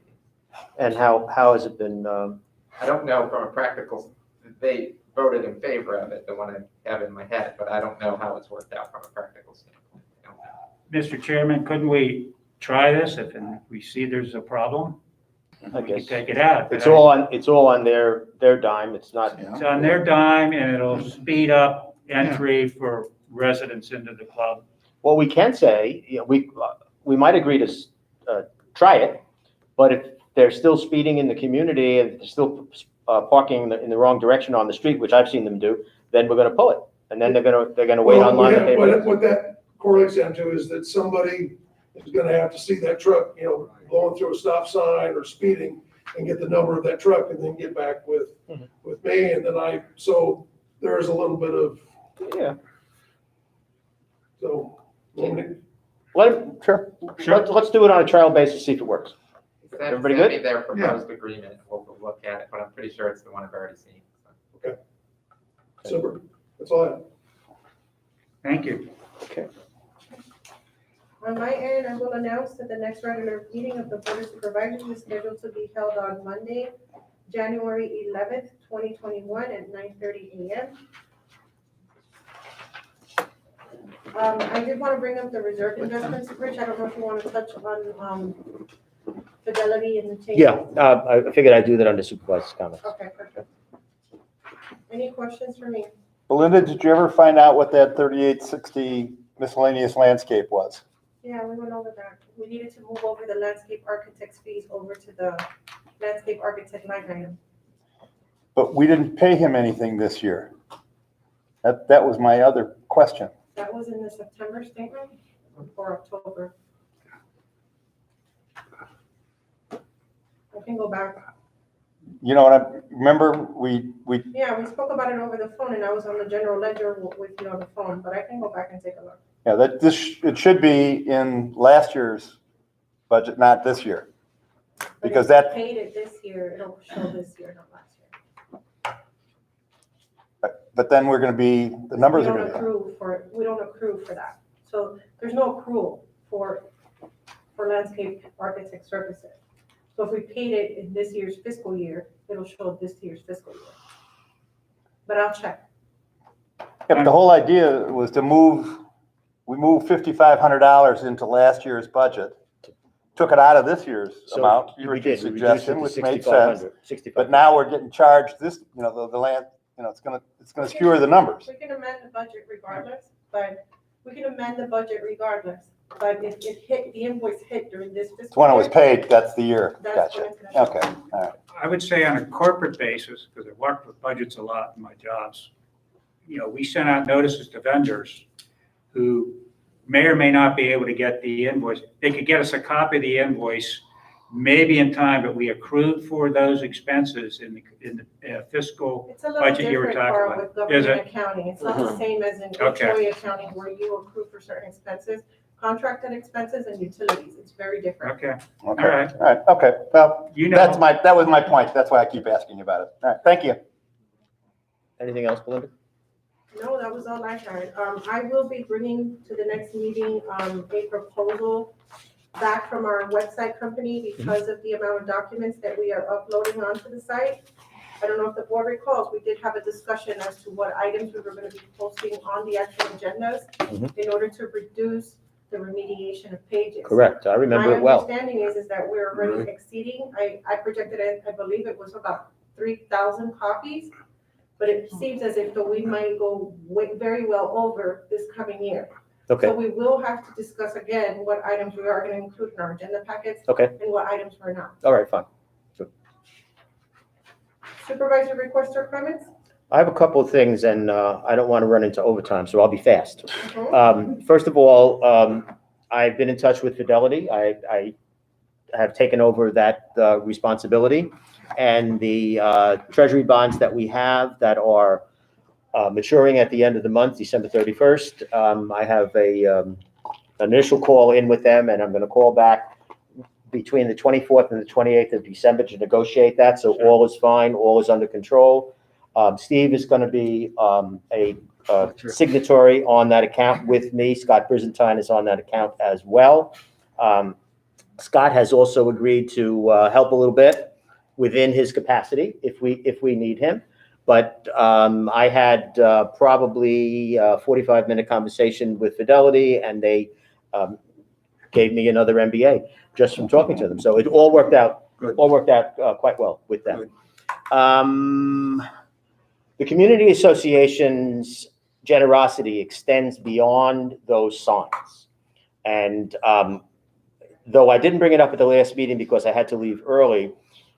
And how has it been? I don't know from a practical, they voted in favor of it, the one I have in my head, but I don't know how it's worked out from a practical standpoint. I don't know. Mr. Chairman, couldn't we try this if we see there's a problem? I We can guess take it out. it's all on their dime. It's not. It's on their dime and it'll speed up entry for residents into the club. What we can say, we might agree to try it, but if they're still speeding in the community and they're still parking in the wrong direction on the street, which I've seen them do, then we're going to pull it, and then they're going to wait Well, online to pay for it. what that correlates down to is that somebody is gonna have to see that truck, blowing through a stop sign or speeding and get the number of that truck and then get back with me. And then so there's a little bit of, Yeah. so. Sure. Let's do it on a trial basis, see if it works. Everybody Send me good? their proposed agreement, and we'll look at it, but I'm pretty sure it's the one I've already seen. Super, that's all I have. Thank you. On my end, I will announce that the next regular meeting of the Board of Supervisors is scheduled to be held on Monday, January 11th, 2021 at 9:30 a.m. I did want to bring up the reserve investments, Rich. I don't know if you want to touch on Fidelity and the change. Yeah, I figured I'd do that under supervisor's comments. Okay, perfect. Any questions for me? Belinda, did you ever find out what that 3860 miscellaneous landscape was? Yeah, we went over that. We needed to move over the landscape architect's fees over to the landscape architect line item. But we didn't pay him anything this year. That was my other question. That was in the September statement or October. I can go back. You know what I remember? We Yeah, we spoke about it over the phone and I was on the general ledger with you on the phone, but I can go back and take a look. yeah, it should be in last year's budget, not this year. But Because if we that, paid it this year, it'll show this year, not last year. but then we're going to be, the numbers are We going don't to be. we don't accrue for that. So there's no accrual for landscape architect services. So if we paid it in this year's fiscal year, it'll show this year's fiscal year. But I'll check. Yeah, but the whole idea was to we moved $5,500 into last year's budget, took it out of this year's So amount, we your did, we reduced it suggestion, to which made sense. 6,500. But now we're getting charged this, the land, it's gonna skewer the numbers. We can amend the budget regardless, but if it hit, the invoice hit during this fiscal year. It's when it was paid, that's the year. That's when Gotcha. it's gonna show. Okay, all right. I would say on a corporate basis, because I've worked with budgets a lot in my jobs, we send out notices to vendors who may or may not be able to get the invoice. They could get us a copy of the invoice, maybe in time, but we accrued for those expenses in the fiscal. It's a little budget you were different, talking Carl, about. with Is government accounting. It's not the same as in Okay. HOA accounting where you accrue for certain expenses, contracted expenses and utilities. It's very different. Okay, Okay. all right. All right, okay. Well, You know, that was my point. That's why I keep asking you about it. All right, thank you. Anything else, Belinda? No, that was all I had. I will be bringing to the next meeting, a proposal back from our website company because of the amount of documents that we are uploading onto the site. I don't know if the board recalls, we did have a discussion as to what items we were gonna be posting on the actual agendas in order to reduce the remediation of pages. Correct, I remember it well. My understanding is that we're already exceeding, I projected it, I believe it was about 3,000 copies. But it seems as if though we might go very well over this coming year. Okay, So we will have to discuss again what items we are gonna include in our agenda packets. Okay. And what items we're not. all right, fine. Supervisor requests or comments? I have a couple of things, and I don't want to run into overtime, so I'll be fast. Mhm. First of all, I've been in touch with Fidelity. I have taken over that responsibility. And the treasury bonds that we have that are maturing at the end of the month, December 31st, I have an initial call in with them, and I'm going to call back between the 24th and the 28th of December to negotiate that. So all is fine, all is under control. Steve is going to be a signatory on that account with me. Scott Brizantine is on that account as well. Scott has also agreed to help a little bit within his capacity if we need him. But I had probably a 45-minute conversation with Fidelity, and they gave me another MBA just from talking to them. So it all worked out. Good. All worked out quite well with them. The community association's generosity extends beyond those signs. And though I didn't bring it up at the last meeting because I had to leave early,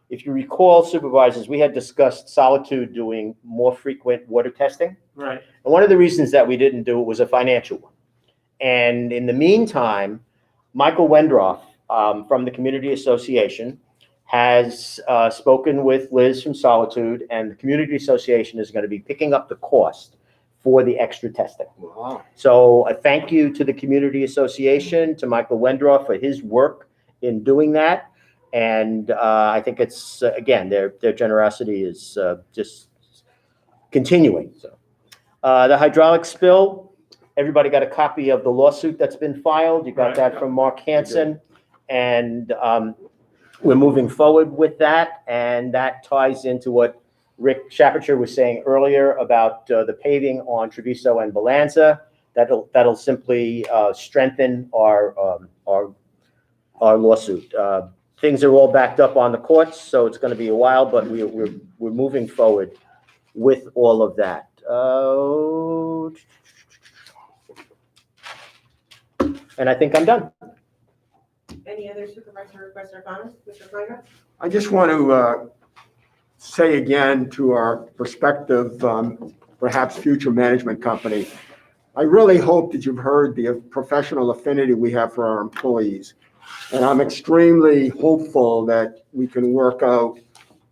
if you recall, supervisors, we had discussed Solitude doing more frequent water testing. right. And one of the reasons that we didn't do it was a financial one. And in the meantime, Michael Wendroff from the Community Association has spoken with Liz from Solitude, and the Community Association is going to be picking up the cost for the extra testing. Wow. So a thank you to the Community Association, to Michael Wendroff for his work in doing that. And I think it's, again, their generosity is just continuing, so. The hydraulic spill, everybody got a copy of the lawsuit that's been filed. You got Right. that from Mark Hansen. And we're moving forward with that, and that ties into what Rick Shapicher was saying earlier about the paving on Treviso and Belanza. That'll simply strengthen our lawsuit. Things are all backed up on the courts, so it's going to be a while, but we're moving forward with all of that. And I think I'm done. Any other supervisor requests or comments? Mr. Flager? I just want to say again to our prospective, perhaps future management company, I really hope that you've heard the professional affinity we have for our employees. And I'm extremely hopeful that we can work out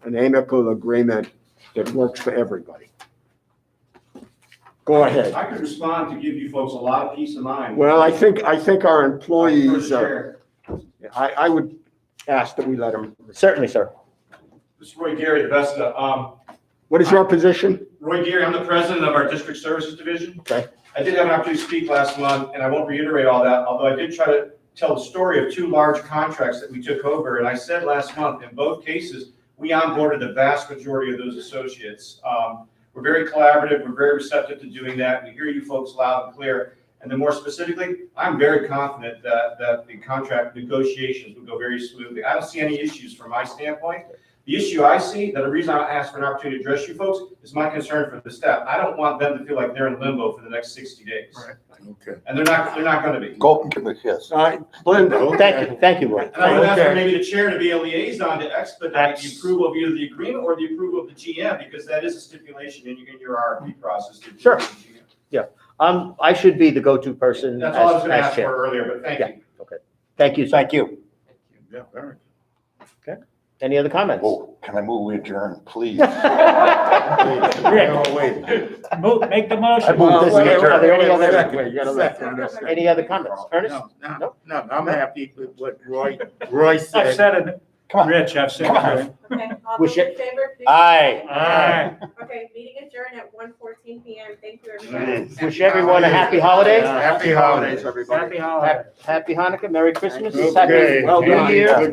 an amicable agreement that works for everybody. Go ahead. I could respond to give you folks a lot of peace of mind. Well, I think our employees, Chair. I would ask that we let them. Certainly, sir. This is Roy Gary, the Vesta. What is your position? Roy Gary, I'm the president of our District Services Division. Okay. I did have an opportunity to speak last month, and I won't reiterate all that, although I did try to tell the story of 2 large contracts that we took over. And I said last month, in both cases, we onboarded the vast majority of those associates. We're very collaborative. We're very receptive to doing that. We hear you folks loud and clear. And then more specifically, I'm very confident that the contract negotiations will go very smoothly. I don't see any issues from my standpoint. The issue I see, that the reason I asked for an opportunity to address you folks, is my concern for the staff. I don't want them to feel like they're in limbo for the next 60 days. Right. Okay. And they're not going to be. Go and give a kiss. Linda. Thank you, Roy. And I would ask for Okay. maybe the chair to be a liaison to expedite the approval of either the agreement or the approval of the GM, because that is a stipulation in your RFP process. to Sure. approve the GM. I should be the go-to person That's all I was going to as ask chair. for earlier, but thank Yeah. you. Thank you, sir. Thank you. Yeah, very. Any other comments? Oh, can I move, we adjourn, please? Rick, wait. make the motion. I move this Wait, are there any other- Second, you gotta let Ernest. Any other comments? Ernest? No, I'm happy with what Roy I've said. said it, Come on. Rich, I've said it. Okay, all Wish those in it- favor, please. Aye. Aye. Okay, meeting adjourned at 1:14 PM. Thank you, everybody. Wish everyone a happy holidays. Happy holidays, Happy holidays. Happy Hanukkah, Merry Christmas, Okay. Happy Well New done. Year. Good